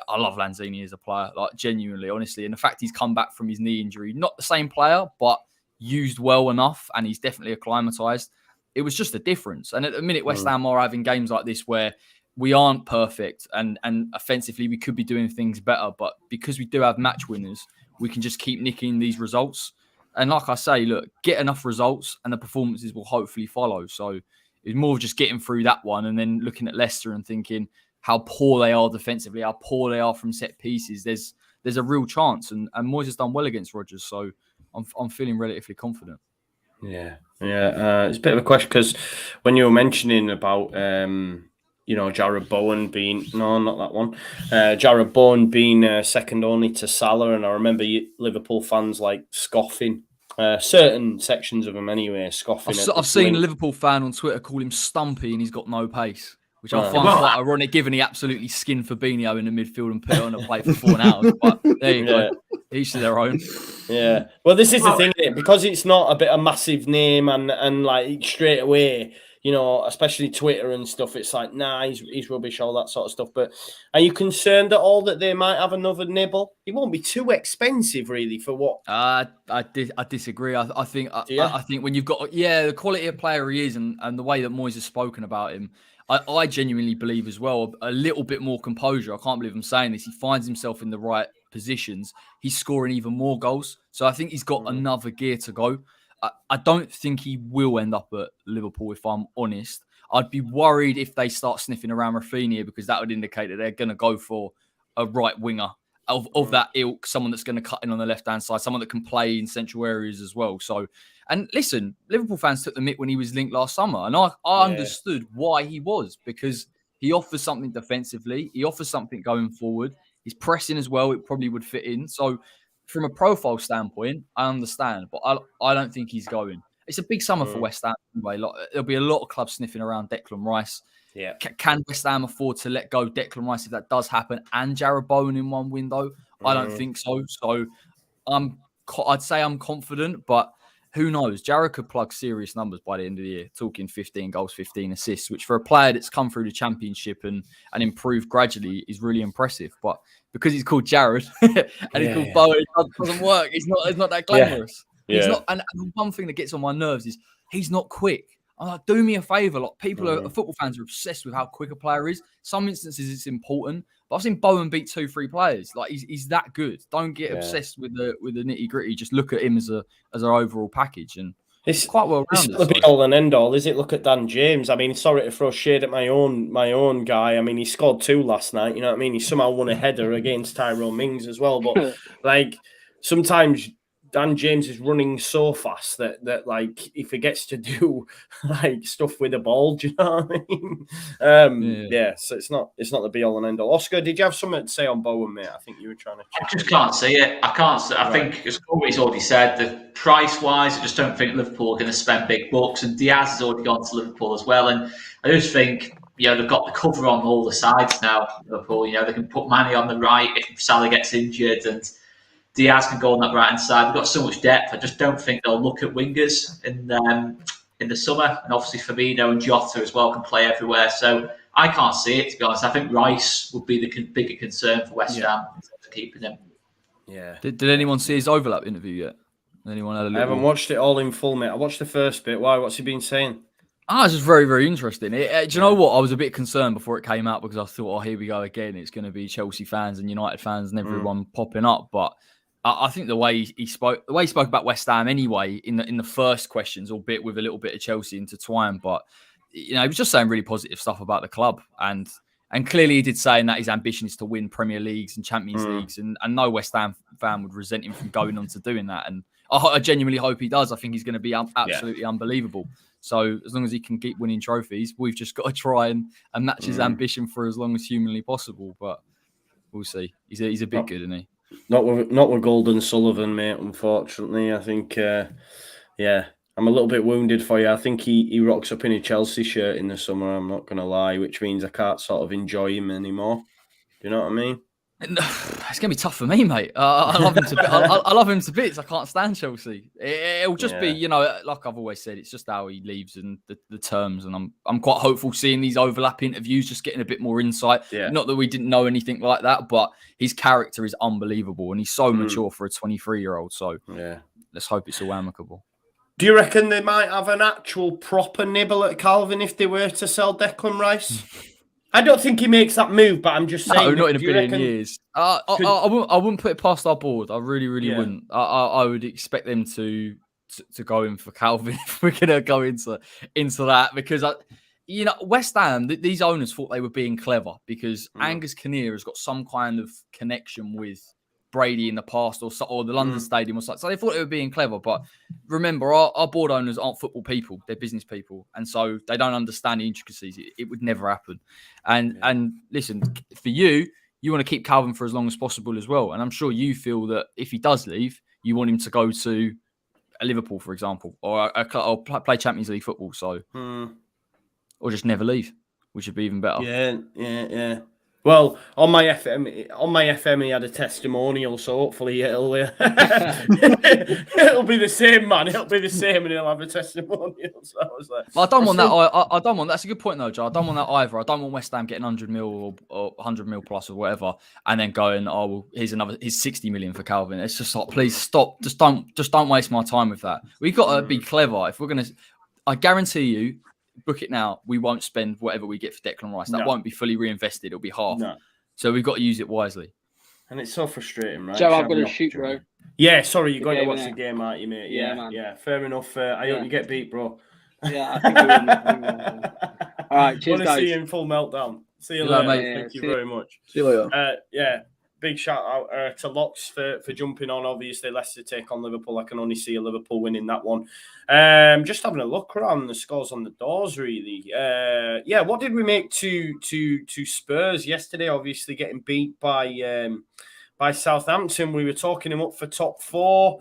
I love Lanzini as a player, like genuinely, honestly. And the fact he's come back from his knee injury, not the same player, but used well enough, and he's definitely acclimatized. It was just a difference. And at the minute, West Ham are having games like this where we aren't perfect, and offensively we could be doing things better, but because we do have match winners, we can just keep nicking these results. And like I say, look, get enough results and the performances will hopefully follow. So it's more of just getting through that one and then looking at Leicester and thinking how poor they are defensively, how poor they are from set pieces. There's a real chance, and Moyes has done well against Rodgers, so I'm feeling relatively confident. Yeah. It's a bit of a question because when you were mentioning about Jarrod Bowen being not that one, Jarrod Bowen being second only to Salah, and I remember Liverpool fans like scoffing. Certain sections of them anyway, scoffing. I've seen a Liverpool fan on Twitter call him Stumpy and he's got no pace, which I find quite ironic given he absolutely skinned Fabinho in the midfield and put it on a plate for 4 hours. But there you go. Each to their own. Yeah. Well, this is the thing, isn't it? Because it's not a massive name and like straight away, especially Twitter and stuff, it's like, nah, he's rubbish, all that sort of stuff. But are you concerned at all that they might have another nibble? It won't be too expensive, really, for what? I disagree. I think when you've got the quality of player he is and the way that Moyes has spoken about him, I genuinely believe as well a little bit more composure. I can't believe I'm saying this. He finds himself in the right positions. He's scoring even more goals. So I think he's got another gear to go. I don't think he will end up at Liverpool, if I'm honest. I'd be worried if they start sniffing around Rafinha, because that would indicate that they're going to go for a right winger of that ilk, someone that's going to cut in on the left-hand side, someone that can play in central areas as well. So, and listen, Liverpool fans took the mick when he was linked last summer, and I understood why he was, because he offers something defensively, he offers something going forward, he's pressing as well, it probably would fit in. So, from a profile standpoint, I understand, but I don't think he's going. It's a big summer for West Ham anyway. There'll be a lot of clubs sniffing around Declan Rice. Yeah, can West Ham afford to let go Declan Rice if that does happen and Jarrod Bowen in one window? I don't think so. So I'd say I'm confident, but who knows? Jarrod could plug serious numbers by the end of the year, talking 15 goals, 15 assists, which for a player that's come through the Championship and improved gradually is really impressive. But because he's called Jarrod and he's called Bowen, it doesn't work. It's not that glamorous. Yeah. He's not, and one thing that gets on my nerves is he's not quick. I'm like, do me a favour. Like, football fans are obsessed with how quick a player is. Some instances it's important, but I've seen Bowen beat 2-3 players. Like, he's that good. Don't get obsessed with the nitty gritty. Just look at him as an overall package, and it's quite well rounded. It's not the be all and end all, is it? Look at Dan James. I mean, sorry to throw shade at my own guy. I mean, he scored 2 last night. You know what I mean? He somehow won a header against Tyrone Mings as well. But like sometimes Dan James is running so fast that like he forgets to do like stuff with the ball. Do you know what I mean? So it's not the be all and end all. Oscar, did you have something to say on Bowen, mate? I think you were trying to. I just can't see it. I can't see. I think, as Corey's already said, the price wise, I just don't think Liverpool are going to spend big bucks. And Diaz has already gone to Liverpool as well. And I just think, they've got the cover on all the sides now. Liverpool, they can put Manny on the right if Salah gets injured, and Diaz can go on that right-hand side. They've got so much depth. I just don't think they'll look at wingers in the summer. And obviously Firmino and Jota as well can play everywhere. So I can't see it, to be honest. I think Rice would be the bigger concern for West Ham in terms of keeping him. Yeah. Did anyone see his overlap interview yet? Anyone had a little... I haven't watched it all in full, mate. I watched the first bit. Why? What's he been saying? It's just very, very interesting. Do you know what? I was a bit concerned before it came out because I thought, here we go again. It's going to be Chelsea fans and United fans and everyone popping up. But I think the way he spoke about West Ham anyway in the first questions, albeit with a little bit of Chelsea intertwined, but he was just saying really positive stuff about the club, and clearly he did say that his ambition is to win Premier Leagues and Champions Leagues, and no West Ham fan would resent him from going on to doing that, and I genuinely hope he does. I think he's going to be absolutely unbelievable. So as long as he can keep winning trophies, we've just got to try and match his ambition for as long as humanly possible. But we'll see. He's a bit good, isn't he? Not with Golden Sullivan, mate, unfortunately. I think, I'm a little bit wounded for you. I think he rocks up in a Chelsea shirt in the summer, I'm not going to lie, which means I can't sort of enjoy him anymore. Do you know what I mean? It's gonna be tough for me, mate. I love him to bits. I love him to bits. I can't stand Chelsea. It'll just be, like I've always said, it's just how he leaves and the terms. And I'm quite hopeful seeing these overlap interviews, just getting a bit more insight. Yeah. Not that we didn't know anything like that, but his character is unbelievable, and he's so mature for a 23-year-old. So let's hope it's all amicable. Do you reckon they might have an actual proper nibble at Calvin if they were to sell Declan Rice? I don't think he makes that move, but I'm just saying. No, not in a billion years. I wouldn't put it past our board. I really wouldn't. I would expect them to go in for Calvin if we're going to go into that, because West Ham, these owners thought they were being clever because Angus Kinnear has got some kind of connection with Brady in the past or the London Stadium or something. So they thought they were being clever. But remember, our board owners aren't football people. They're business people. And so they don't understand the intricacies. It would never happen. And listen, for you want to keep Calvin for as long as possible as well. And I'm sure you feel that if he does leave, you want him to go to a Liverpool, for example, or play Champions League football. So, or just never leave, which would be even better. Yeah. Well, on my FM, he had a testimonial, so hopefully it'll be the same, man. It'll be the same, and he'll have a testimonial. So I was like, I don't want that. I don't want. That's a good point, though, Joe. I don't want that either. I don't want West Ham getting 100 mil or 100 mil plus or whatever, and then going, oh, well, here's 60 million for Calvin. It's just like, please stop. Just don't waste my time with that. We've got to be clever. If we're gonna, I guarantee you. Book it now. We won't spend whatever we get for Declan Rice. That won't be fully reinvested. It'll be half. No. So we've got to use it wisely. And it's so frustrating, right? Joe, I've got to shoot, bro. Yeah, sorry, you're going to watch the game, aren't you, mate? Yeah, man. Yeah, fair enough. I hope you get beat, bro. Yeah, I think we win. All right, cheers, guys. Want to see you in full meltdown. See you later, mate. Thank you very much. See you later. Big shout out to Locks for jumping on. Obviously, Leicester take on Liverpool. I can only see a Liverpool winning that one. Just having a look around the scores on the doors, really. What did we make to Spurs yesterday? Obviously, getting beat by Southampton. We were talking him up for top four.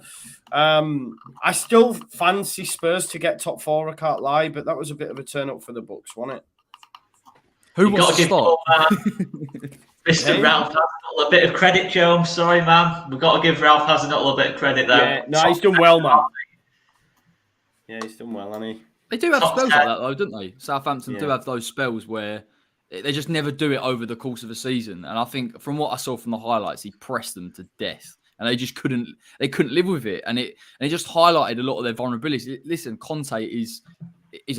I still fancy Spurs to get top four. I can't lie, but that was a bit of a turn up for the Bucks, wasn't it? Who wants to start? Mr. Ralph Hasenhuttl a bit of credit, Joe. I'm sorry, man. We've got to give Ralph Hasenhuttl a bit of credit there. Yeah, no, he's done well, man. Yeah, he's done well, hasn't he? They do have spells like that, though, don't they? Southampton do have those spells where they just never do it over the course of a season. And I think from what I saw from the highlights, he pressed them to death. And they just couldn't live with it. And it just highlighted a lot of their vulnerabilities. Listen, Conte is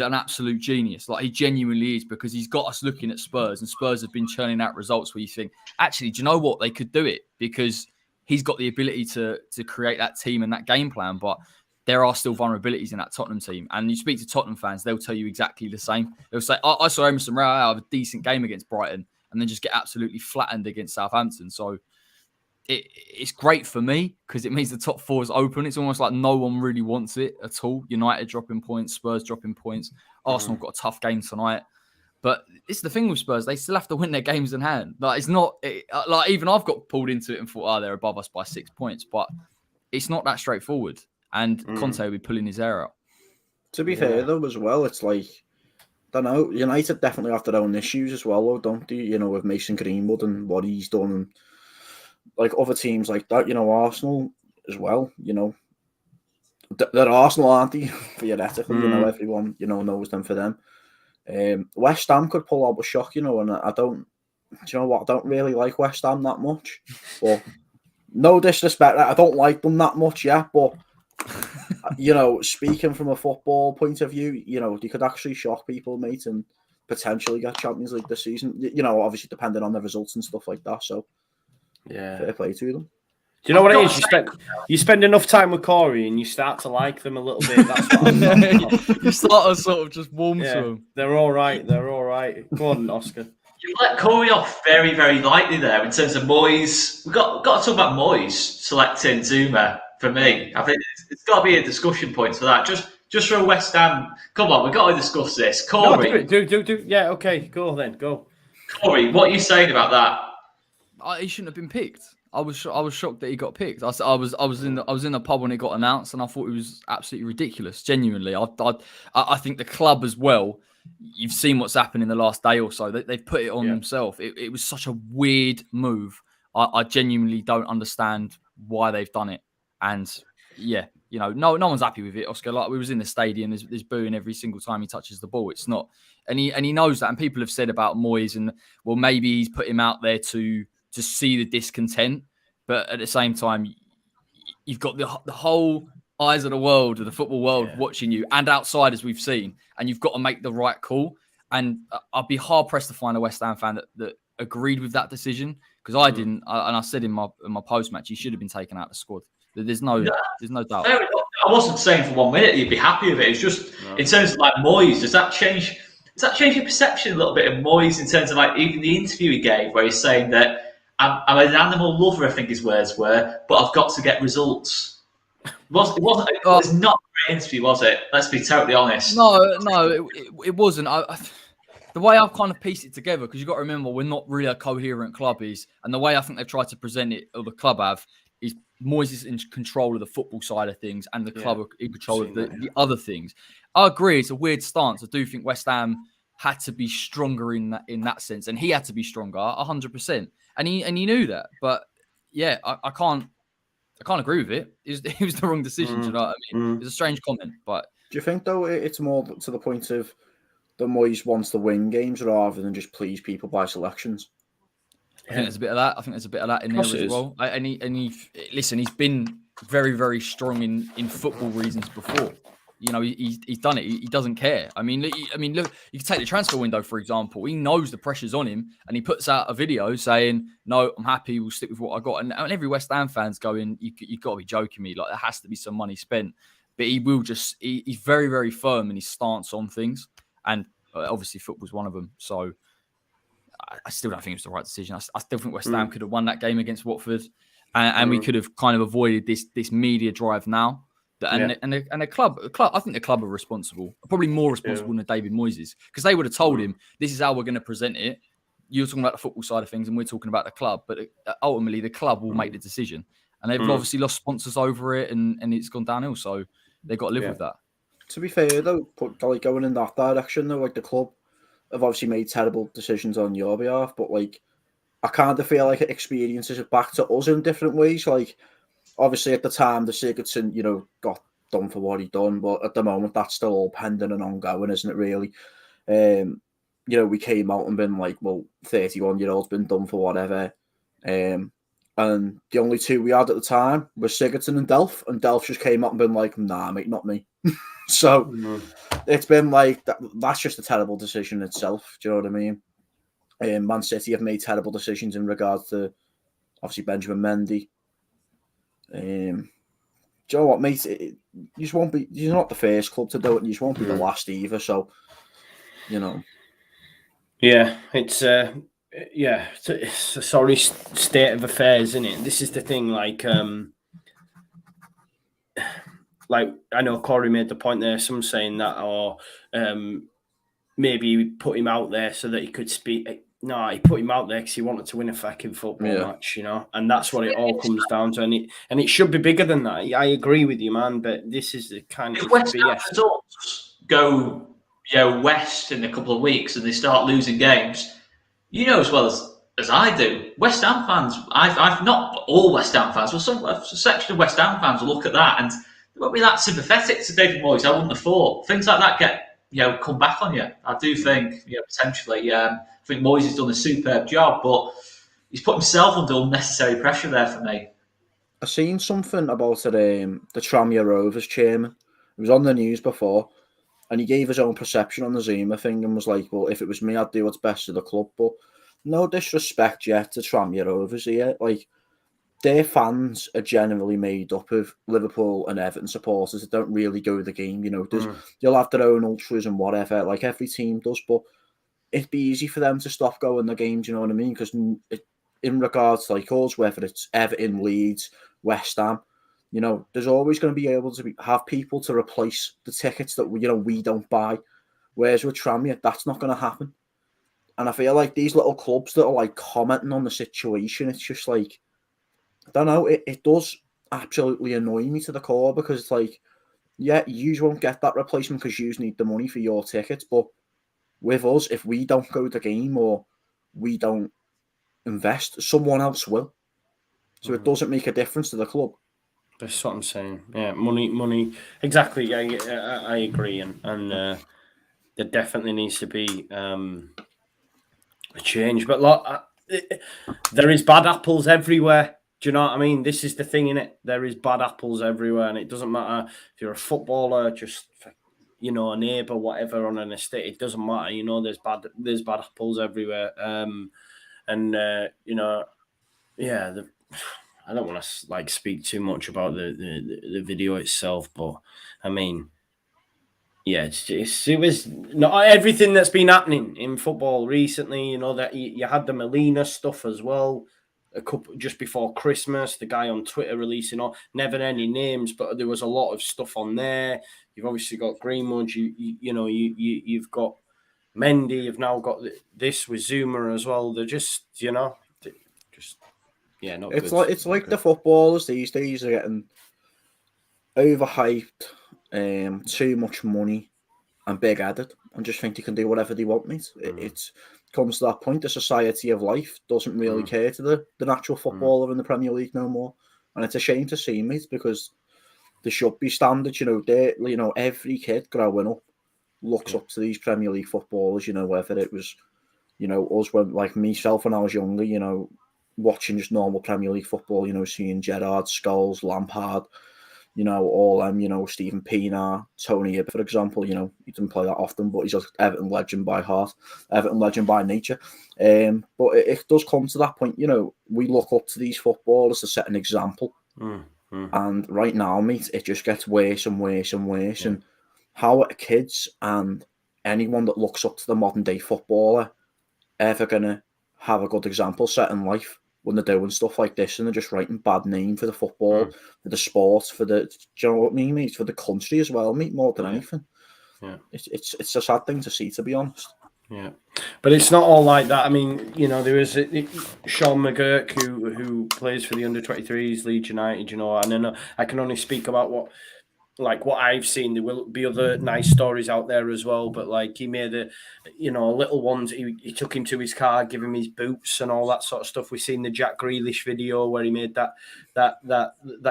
an absolute genius. Like, he genuinely is, because he's got us looking at Spurs, and Spurs have been churning out results where you think, actually, do you know what? They could do it, because he's got the ability to create that team and that game plan. But there are still vulnerabilities in that Tottenham team. And you speak to Tottenham fans, they'll tell you exactly the same. They'll say, I saw Emerson Royal have a decent game against Brighton and then just get absolutely flattened against Southampton. So it's great for me, because it means the top four is open. It's almost like no one really wants it at all. United dropping points, Spurs dropping points. Arsenal got a tough game tonight. But it's the thing with Spurs, they still have to win their games in hand. Like, it's not like, even I've got pulled into it and thought, they're above us by 6 points. But it's not that straightforward. And Conte will be pulling his hair out. To be fair, though, as well, it's like, I don't know, United definitely have their own issues as well, though, don't they? You know, with Mason Greenwood and what he's done. And like other teams like that, Arsenal as well, they're Arsenal, aren't they? Theoretically, everyone, knows them for them. West Ham could pull out a shock, and I don't, I don't really like West Ham that much. But no disrespect, I don't like them that much, but speaking from a football point of view, they could actually shock people, mate, and potentially get Champions League this season. Obviously depending on the results and stuff like that. So yeah, fair play to them. Do you know what it is? You spend enough time with Corey and you start to like them a little bit. That's what I'm you start to sort of just warm to them. They're all right. Go on, Oscar. You let Corey off very, very lightly there in terms of Moyes. We've got to talk about Moyes selecting Zuma for me. I think it's got to be a discussion point for that. Just for West Ham. Come on, we've got to discuss this. Corey. No, do. Yeah, okay. Go then. Go. Corey, what are you saying about that? He shouldn't have been picked. I was shocked that he got picked. I was in the pub when it got announced, and I thought it was absolutely ridiculous. Genuinely, I think the club as well. You've seen what's happened in the last day or so. They've put it on themselves. It was such a weird move I genuinely don't understand why they've done it. And yeah, you know, no one's happy with it, Oscar. Like, we was in the stadium, there's booing every single time he touches the ball. It's not, and he knows that. And people have said about Moyes, and well, maybe he's put him out there to see the discontent, but at the same time, you've got the whole eyes of the world, of the football world, watching you, and outside, as we've seen, and you've got to make the right call. And I'd be hard pressed to find a West Ham fan that agreed with that decision, because I didn't. And I said in my post match, he should have been taken out of the squad. There's no doubt. I wasn't saying for 1 minute you'd be happy with it. It's just in terms of like Moyes, does that change your perception a little bit of Moyes in terms of like even the interview he gave, where he's saying that I'm an animal lover, I think his words were, but I've got to get results. It was not a great interview, was it? Let's be totally honest. No, it wasn't. The way I've kind of pieced it together, because you've got to remember, we're not really a coherent club, and the way I think they've tried to present it, or the club have, is Moyes is in control of the football side of things, and the club are in control of the other things. I agree, it's a weird stance. I do think West Ham had to be stronger in that sense, and he had to be stronger 100%, and he knew that. But yeah, I can't agree with it. It was the wrong decision. Do you know what I mean? It's a strange comment, but do you think though it's more to the point of the Moyes wants to win games rather than just please people by selections? I think there's a bit of that. I think there's a bit of that in there as well. And he's been very, very strong in football reasons before. You know, he's done it. He doesn't care. I mean, look, you can take the transfer window, for example. He knows the pressure's on him, and he puts out a video saying, "No, I'm happy. We'll stick with what I got." And every West Ham fan's going, "You've got to be joking me. Like, there has to be some money spent." But he will just. He's very, very firm in his stance on things, and obviously football's one of them. So I still don't think it was the right decision. I still think West Ham could have won that game against Watford, and we could have kind of avoided this media drive now. And the club, I think the club are responsible, probably more responsible than David Moyes is, because they would have told him, "This is how we're going to present it. You're talking about the football side of things, and we're talking about the club." But ultimately, the club will make the decision, and they've obviously lost sponsors over it, and it's gone downhill. So they've got to live with that. To be fair, though, like going in that direction, though, like the club have obviously made terrible decisions on your behalf, but like I kind of feel like it experiences it back to us in different ways. Like obviously at the time, the Sigurdsson, got done for what he done, but at the moment that's still all pending and ongoing, isn't it? Really, we came out and been like, well, 31-year-old's been done for whatever, and the only two we had at the time were Sigurdsson and Delph just came up and been like, "Nah, mate, not me." So it's been like that's just a terrible decision itself. Do you know what I mean? Man City have made terrible decisions in regards to obviously Benjamin Mendy. Do you know what, mate? You just won't be. You're not the first club to do it, and you just won't be the last either. So, Yeah, it's a sorry state of affairs, isn't it? This is the thing. Like I know Corey made the point there. Some saying that, or maybe put him out there so that he could speak. No, he put him out there because he wanted to win a fucking football match, and that's what it all comes down to. And it should be bigger than that. I agree with you, man. But this is the kind of West Ham results go, west in a couple of weeks and they start losing games. You know as well as I do, West Ham fans. I've not all West Ham fans, but a section of West Ham fans will look at that and they won't be that sympathetic to David Moyes. I wouldn't have thought things like that get come back on you. I do think potentially. I think Moyes has done a superb job, but he's put himself under unnecessary pressure there for me. I seen something about it, the Tranmere Rovers chairman. It was on the news before, and he gave his own perception on the Zuma thing and was like, "Well, if it was me, I'd do what's best for the club." But no disrespect yet to Tranmere Rovers here. Like, their fans are generally made up of Liverpool and Everton supporters that don't really go to the game. They'll have their own ultras and whatever, like every team does, but it'd be easy for them to stop going to games, you know what I mean? Because in regards to like us, whether it's Everton, Leeds, West Ham, there's always going to be able to have people to replace the tickets that we don't buy. Whereas with Tranmere, that's not going to happen. And I feel like these little clubs that are like commenting on the situation, it's just like, I don't know, it does absolutely annoy me to the core, because it's like, yeah, you won't get that replacement because you need the money for your tickets, but with us, if we don't go to the game or we don't invest, someone else will. So it doesn't make a difference to the club. That's what I'm saying. Yeah, money. Exactly. Yeah, I agree, and there definitely needs to be a change. But there is bad apples everywhere. Do you know what I mean? This is the thing, innit? There is bad apples everywhere, and it doesn't matter if you're a footballer, just a neighbour, whatever, on an estate. It doesn't matter. There's bad apples everywhere. Yeah. I don't want to speak too much about the video itself, but I mean, yeah, it was not everything that's been happening in football recently. That you had the Molina stuff as well, a couple just before Christmas. The guy on Twitter releasing never any names, but there was a lot of stuff on there. You've obviously got Greenwood. You've got Mendy. You've now got this with Zuma as well. They're just yeah, not it's good. It's like the footballers these days are getting overhyped, too much money, and big-headed, and just think they can do whatever they want, mate. It comes to that point. The society of life doesn't really care to the natural footballer in the Premier League no more, and it's a shame to see, mate, because there should be standards. Every kid growing up looks up to these Premier League footballers. Whether it was, us when myself when I was younger, watching just normal Premier League football, seeing Gerrard, Scholes, Lampard, all them, Stephen Pienaar, Tony Hibbert, for example, he didn't play that often, but he's an Everton legend by heart, Everton legend by nature. But it does come to that point, we look up to these footballers to set an example. And right now, mate, it just gets worse and worse and worse. And how are kids and anyone that looks up to the modern day footballer ever going to have a good example set in life when they're doing stuff like this and they're just writing bad name for the football, for the sport, do you know what I mean, mate? For the country as well, mate, more than anything. Yeah. It's a sad thing to see, to be honest. Yeah, but it's not all like that. I mean, there is Sean McGurk who plays for the under-23s, Leeds United, and then I can only speak about what I've seen. There will be other nice stories out there as well, but he made little ones. He took him to his car, give him his boots and all that sort of stuff. We've seen the Jack Grealish video where he made that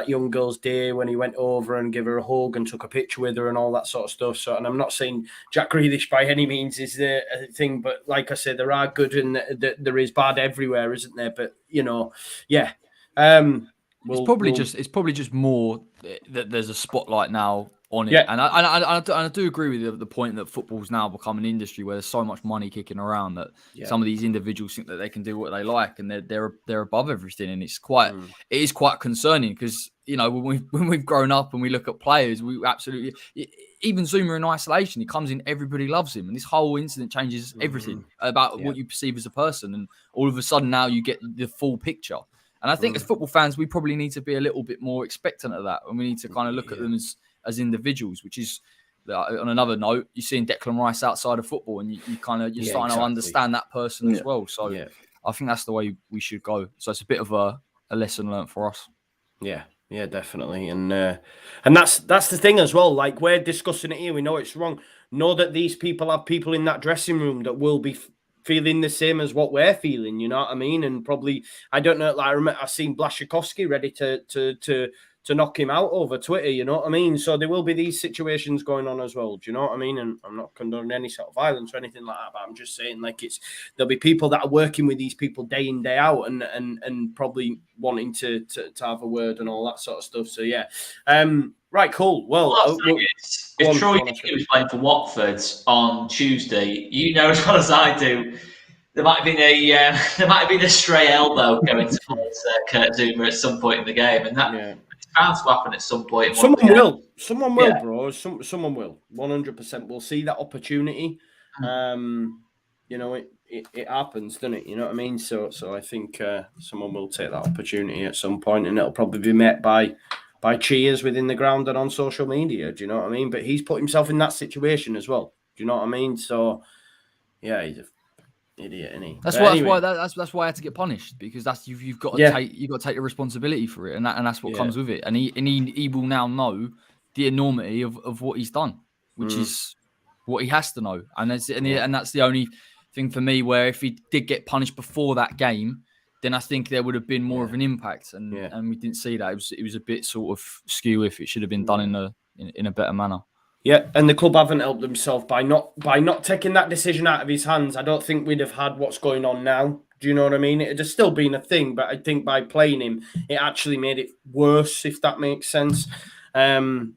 young girl's day when he went over and gave her a hug and took a picture with her and all that sort of stuff. So, and I'm not saying Jack Grealish by any means is the thing, but like I said, there are good and there is bad everywhere, isn't there? But yeah. It's probably just more that there's a spotlight now on it, yeah. And I do agree with the point that football's now become an industry where there's so much money kicking around that some of these individuals think that they can do what they like and they're above everything, and it is quite concerning because when we've grown up and we look at players, we absolutely, even Zuma in isolation, he comes in, everybody loves him, and this whole incident changes everything about what you perceive as a person, and all of a sudden now you get the full picture. And I think as football fans, we probably need to be a little bit more expectant of that, and we need to kind of look at them as individuals, which is, on another note, you're seeing Declan Rice outside of football, and you're starting to understand that person as well. So I think that's the way we should go. So it's a bit of a lesson learned for us. Yeah, definitely. And that's the thing as well. We're discussing it here. We know it's wrong. Know that these people have people in that dressing room that will be feeling the same as what we're feeling, you know what I mean? And probably, I don't know, I remember I've seen Blaszczykowski ready to knock him out over Twitter, you know what I mean? So there will be these situations going on as well, do you know what I mean? And I'm not condoning any sort of violence or anything like that, but I'm just saying, there'll be people that are working with these people day in, day out and probably wanting to have a word and all that sort of stuff. So yeah. Right, cool. Well, if Troy Deeney was playing for Watford on Tuesday, as well as I do, there might have been a stray elbow going towards Kurt Zuma at some point in the game, and that it's bound to happen at some point. Someone will, bro. Someone will. 100% will see that opportunity. It happens, doesn't it? You know what I mean? So I think someone will take that opportunity at some point, and it'll probably be met by cheers within the ground and on social media. Do you know what I mean? But he's put himself in that situation as well. Do you know what I mean? So, yeah, he's an idiot, isn't he? That's why I had to get punished, because that's you've got to take the responsibility for it, and that's what comes with it. And he will now know the enormity of what he's done, which is what he has to know. And that's the only thing for me where if he did get punished before that game, then I think there would have been more of an impact, and we didn't see that. It was a bit sort of skew if it should have been done in a better manner. Yeah, and the club haven't helped themselves by not taking that decision out of his hands. I don't think we'd have had what's going on now. Do you know what I mean? It'd have still been a thing, but I think by playing him, it actually made it worse, if that makes sense. I know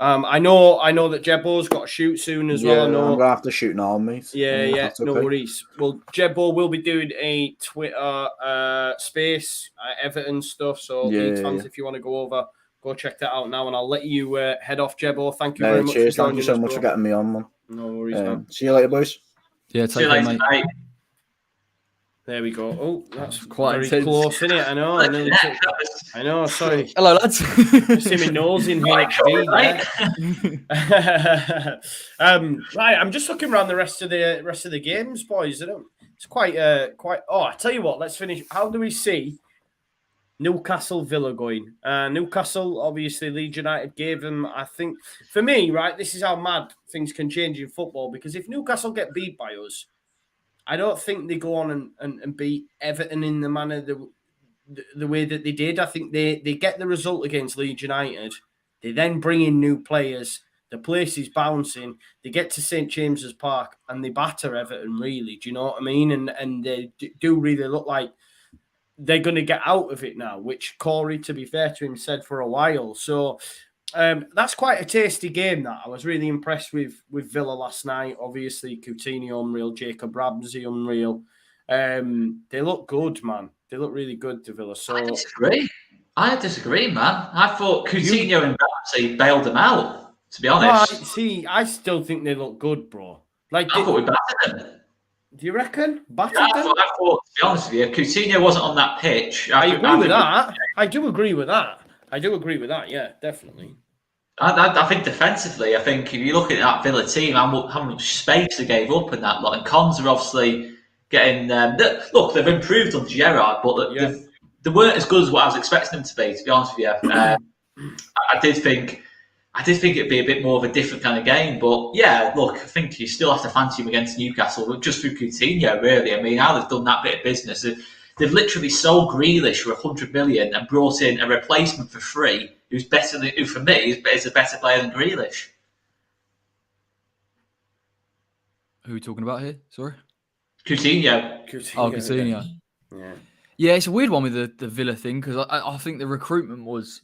that Jebbo's got to shoot soon as well. I know I'm gonna have to shoot now, mate. Yeah, no worries. Well, Jebbo will be doing a Twitter space, Everton stuff. So, Leeds fans, if you want to go over, go check that out now, and I'll let you head off, Jebbo. Thank you very much. Cheers, thank you so much for getting me on, man. No worries, man. See you later, boys. Yeah, see you later, mate. There we go. Oh, that's quite very close, isn't it? I know. I know. Sorry. Hello, lads. See my nose in HD. Right. I'm just looking around the rest of the games, boys. It's quite. Oh, I tell you what. Let's finish. How do we see Newcastle Villa going? Newcastle, obviously, Leeds United gave them. I think for me, right. This is how mad things can change in football. Because if Newcastle get beat by us, I don't think they go on and beat Everton in the manner the way that they did. I think they get the result against Leeds United. They then bring in new players. The place is bouncing. They get to St James's Park and they batter Everton, really. Do you know what I mean? And they do really look like they're going to get out of it now, which Corey, to be fair to him, said for a while. So that's quite a tasty game. That I was really impressed with Villa last night. Obviously, Coutinho unreal, Jacob Ramsey unreal. They look good, man. They look really good to Villa. So I disagree, man. I thought Coutinho and Ramsey bailed them out. To be honest, I still think they look good, bro. I thought we battered them. Do you reckon? I thought, to be honest with you, Coutinho wasn't on that pitch. I agree with that. I do agree with that. Yeah, definitely. I think defensively, I think if you look at that Villa team, how much space they gave up in that lot, and Cons are obviously getting. Look, they've improved under Gerrard, but they weren't as good as what I was expecting them to be. To be honest with you, I did think it'd be a bit more of a different kind of game. But yeah, look, I think you still have to fancy him against Newcastle, but just through Coutinho, really. I mean, how they've done that bit of business. They've literally sold Grealish for 100 million and brought in a replacement for free, who for me is a better player than Grealish. Who are we talking about here? Sorry, Coutinho. Oh, Coutinho. Yeah, it's a weird one with the Villa thing because I think the recruitment was,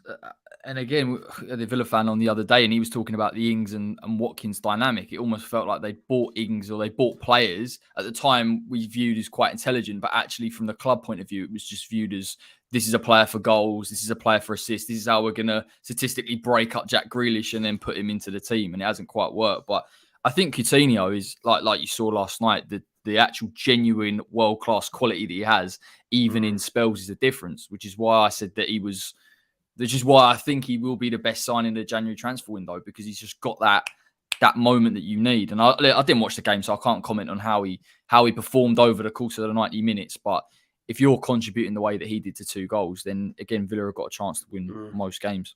and again, the Villa fan on the other day, and he was talking about the Ings and Watkins dynamic. It almost felt like they bought Ings or they bought players at the time we viewed as quite intelligent, but actually from the club point of view, it was just viewed as this is a player for goals, this is a player for assists, this is how we're going to statistically break up Jack Grealish and then put him into the team, and it hasn't quite worked. But I think Coutinho is, like you saw last night, the actual genuine world-class quality that he has, even in spells, is a difference, which is why I said that he was, which is why I think he will be the best sign in the January transfer window, because he's just got that moment that you need. And I didn't watch the game, so I can't comment on how he performed over the course of the 90 minutes. But if you're contributing the way that he did to 2 goals, then again, Villa have got a chance to win most games.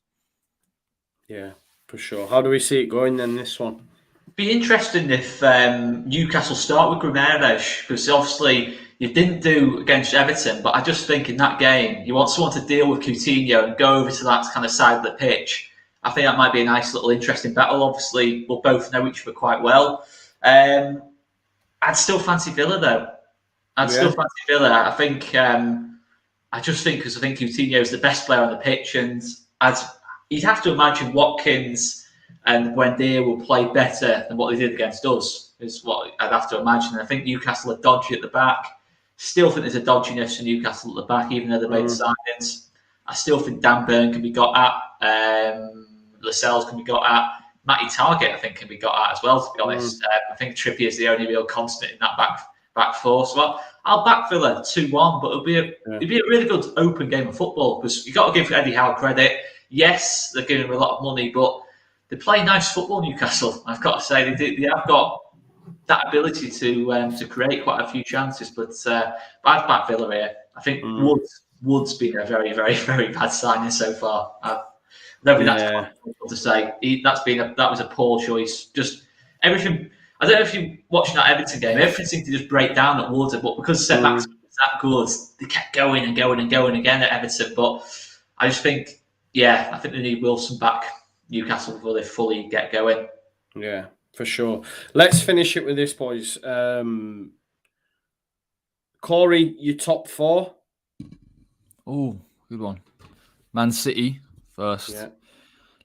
Yeah, for sure. How do we see it going then, this one? Be interesting if Newcastle start with Guimaraes, because obviously you didn't do against Everton, but I just think in that game you want someone to deal with Coutinho and go over to that kind of side of the pitch. I think that might be a nice little interesting battle. Obviously, we'll both know each other quite well. I'd still fancy Villa though. Still fancy Villa. I think I just think because I think Coutinho is the best player on the pitch, and you'd have to imagine Watkins and Buendia will play better than what they did against us, is what I'd have to imagine. And I think Newcastle are dodgy at the back. Still think there's a dodginess to Newcastle at the back, even though they made signings. I still think Dan Burn can be got at. Lascelles can be got at. Matty Targett, I think, can be got at as well, to be honest. I think Trippier is the only real constant in that back four. So I'll back Villa 2-1, but it'll be a really good open game of football, because you've got to give Eddie Howe credit. Yes, they're giving him a lot of money, but they play nice football, Newcastle. I've got to say, they have got that ability to create quite a few chances. But I'd back Villa here. I think Wood's been a very, very, very bad signing so far. I don't think that's possible to say. That was a poor choice. Just everything. I don't know if you're watching that Everton game. Everything seemed to just break down at Wood, but because centre that good. They kept going and going and going again at Everton. But I just think, I think they need Wilson back, Newcastle, before they fully get going. Yeah, for sure. Let's finish it with this, boys. Corey, your top 4? Oh, good one. Man City first,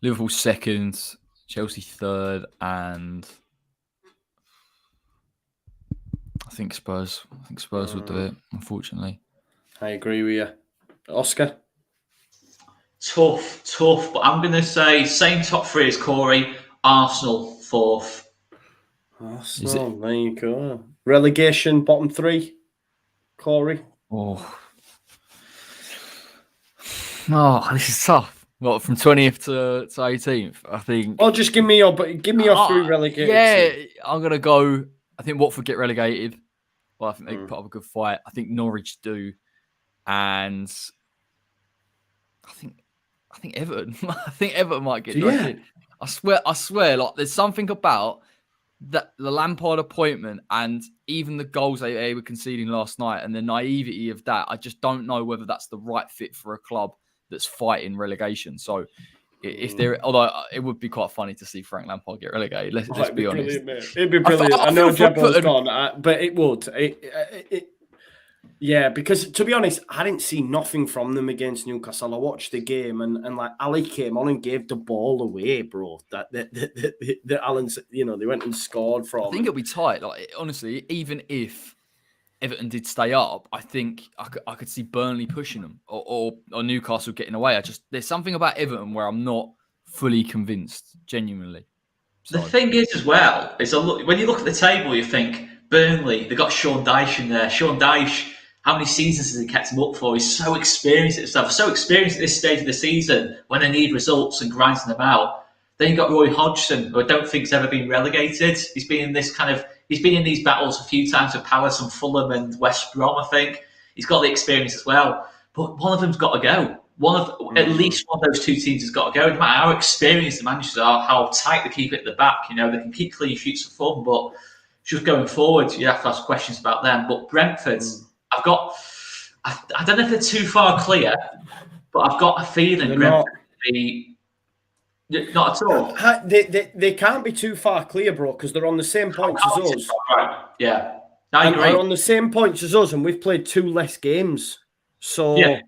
Liverpool second, Chelsea third, and I think Spurs. Would do it, unfortunately. I agree with you. Oscar? Tough, but I'm going to say same top 3 as Corey, Arsenal 4th. Arsenal, there you go. Relegation, bottom 3, Corey? Oh, this is tough. What, from 20th to 18th? I think. Oh, just give me your 3 relegated. Yeah, I'm gonna go. I think Watford get relegated, but I think they put up a good fight. I think Norwich do, and I think Everton. I think Everton might get relegated. I swear. Like, there's something about that the Lampard appointment and even the goals they were conceding last night and the naivety of that. I just don't know whether that's the right fit for a club that's fighting relegation. So if there, although it would be quite funny to see Frank Lampard get relegated. Let's be honest. It'd be brilliant. I know Jabbo's gone, but it would. Yeah, because to be honest, I didn't see nothing from them against Newcastle. I watched the game and like Ali came on and gave the ball away, bro. That Allen's, they went and scored from. I think it'll be tight. Like, honestly, even if Everton did stay up, I think I could see Burnley pushing them or Newcastle getting away. There's something about Everton where I'm not fully convinced, genuinely. So. The thing is, as well, is when you look at the table, you think Burnley, they got Sean Dyche in there. Sean Dyche, how many seasons has he kept him up for? He's so experienced at stuff, so experienced at this stage of the season when they need results and grinding them out. Then you've got Roy Hodgson, who I don't think's ever been relegated. He's been in these battles a few times with Palace and Fulham and West Brom, I think. He's got the experience as well. But one of them's got to go. At least one of those 2 teams has got to go. No matter how experienced the managers are, how tight they keep it at the back, they can keep clean sheets for fun, but just going forward, you have to ask questions about them. But Brentford, I don't know if they're too far clear, but I've got a feeling Brentford will be not at all. They can't be too far clear, bro, because they're on the same points as us. Right. Yeah, I agree. They're on the same points as us, and we've played 2 less games. So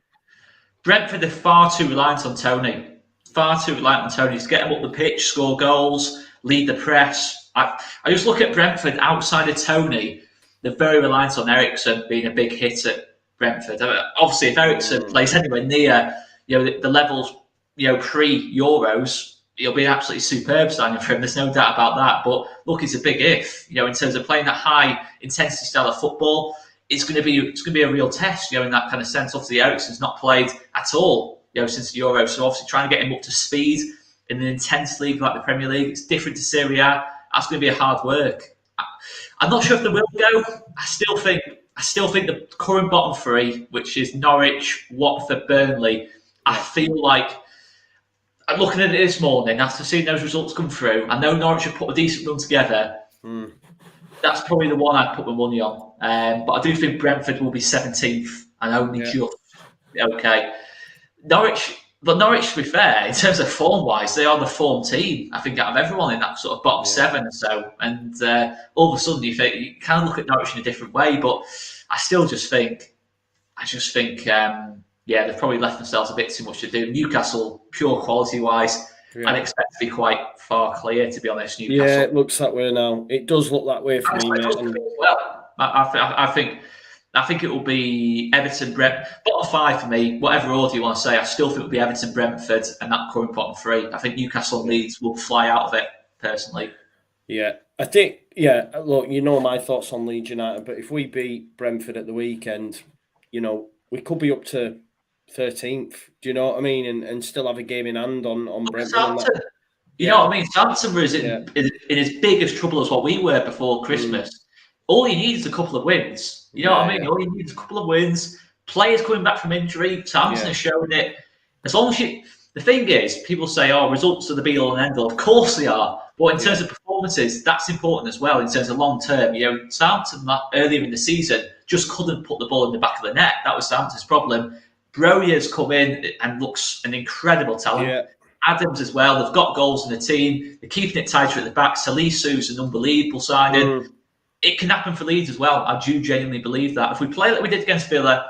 Brentford are far too reliant on Tony. To get them up the pitch, score goals, lead the press. I just look at Brentford outside of Tony. They're very reliant on Eriksen being a big hit at Brentford. Obviously, if Eriksen plays anywhere near the levels pre-Euros, he'll be an absolutely superb signing for him. There's no doubt about that. But look, it's a big if. In terms of playing that high intensity style of football, it's going to be a real test. In that kind of sense. Obviously, Eriksen's not played at all since the Euros, so obviously trying to get him up to speed in an intense league like the Premier League, it's different to Serie A. That's going to be a hard work. I'm not sure if they will go. I still think the current bottom 3, which is Norwich, Watford, Burnley. I feel like I'm looking at it this morning after seeing those results come through. I know Norwich have put a decent run together. That's probably the one I'd put my money on. But I do think Brentford will be 17th and only just okay. Norwich, to be fair, in terms of form-wise, they are the form team, I think, out of everyone in that sort of bottom 7 or so. And all of a sudden, you kind of look at Norwich in a different way. But I just think, they've probably left themselves a bit too much to do. Newcastle, pure quality-wise, I'd expect to be quite far clear, to be honest. Newcastle. Yeah, it looks that way now. It does look that way for me, mate. Well, I think it will be Everton, Brentford. Bottom 5 for me, whatever order you want to say, I still think it will be Everton, Brentford, and that current bottom 3. I think Newcastle and Leeds will fly out of it, personally. Yeah, I think, look, my thoughts on Leeds United, but if we beat Brentford at the weekend, we could be up to 13th. Do you know what I mean? And still have a game in hand on Brentford. You know what I mean? Southampton was in as big as trouble as what we were before Christmas. All you need is a couple of wins. You know what I mean? All you need is a couple of wins. Players coming back from injury. Southampton has shown it. As long as the thing is, people say, results are the be-all and end-all. Of course they are. But in terms of performances, that's important as well in terms of long-term. Southampton earlier in the season, just couldn't put the ball in the back of the net. That was Southampton's problem. Broyer's come in and looks an incredible talent. Yeah. Adams as well. They've got goals in the team. They're keeping it tighter at the back. Salisu's an unbelievable signing. It can happen for Leeds as well. I do genuinely believe that. If we play like we did against Villa,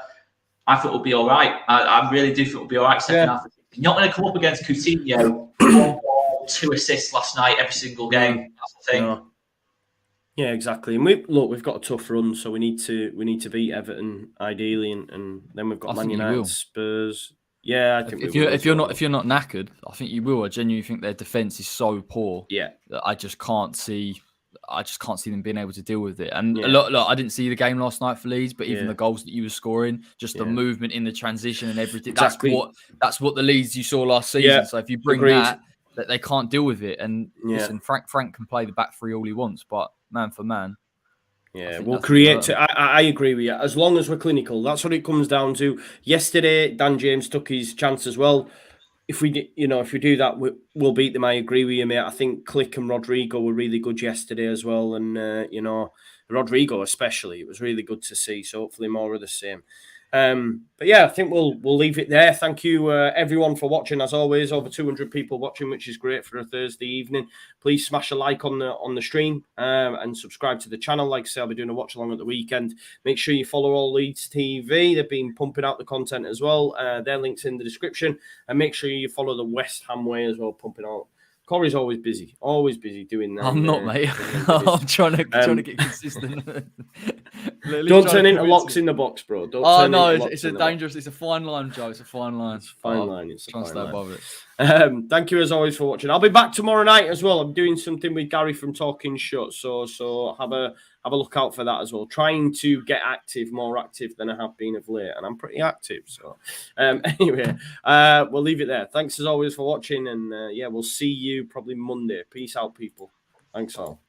I thought we'll be all right. I really do think we'll be all right second half. You're not going to come up against Coutinho, 2 assists last night every single game. That's the thing. No. Yeah, exactly. And we've got a tough run, so we need to beat Everton ideally, and then we've got Man United, Spurs. Yeah, I think if you're not knackered, I think you will. I genuinely think their defense is so poor. Yeah, that I just can't see them being able to deal with it. And look, I didn't see the game last night for Leeds, but even the goals that you were scoring, just the movement in the transition and everything. Exactly. That's what the Leeds you saw last season. Yeah. So if you bring that they can't deal with it. And listen, Frank can play the back three all he wants, but man for man. Yeah, we'll create. I agree with you. As long as we're clinical, that's what it comes down to. Yesterday, Dan James took his chance as well. If we do that, we'll beat them. I agree with you, mate. I think Click and Rodrigo were really good yesterday as well, and Rodrigo especially, it was really good to see. So hopefully more of the same. But yeah, I think we'll leave it there. Thank you everyone for watching. As always, over 200 people watching, which is great for a Thursday evening. Please smash a like on the stream and subscribe to the channel. Like I say, I'll be doing a watch along at the weekend. Make sure you follow All Leeds TV. They've been pumping out the content as well. Their links in the description, and make sure you follow the West Ham Way as well, pumping out. Corey's always busy doing that. I'm not, mate. I'm trying to get consistent. Don't turn into locks in the box, bro. It's a dangerous. It's a fine line, Joe. It's a fine line. It's a fine line. It's trying to stay above it. Thank you as always for watching. I'll be back tomorrow night as well. I'm doing something with Gary from Talking Shut, so have a look out for that as well. Trying to get more active than I have been of late, and I'm pretty active. So anyway, we'll leave it there. Thanks as always for watching, and we'll see you probably Monday. Peace out, people. Thanks all.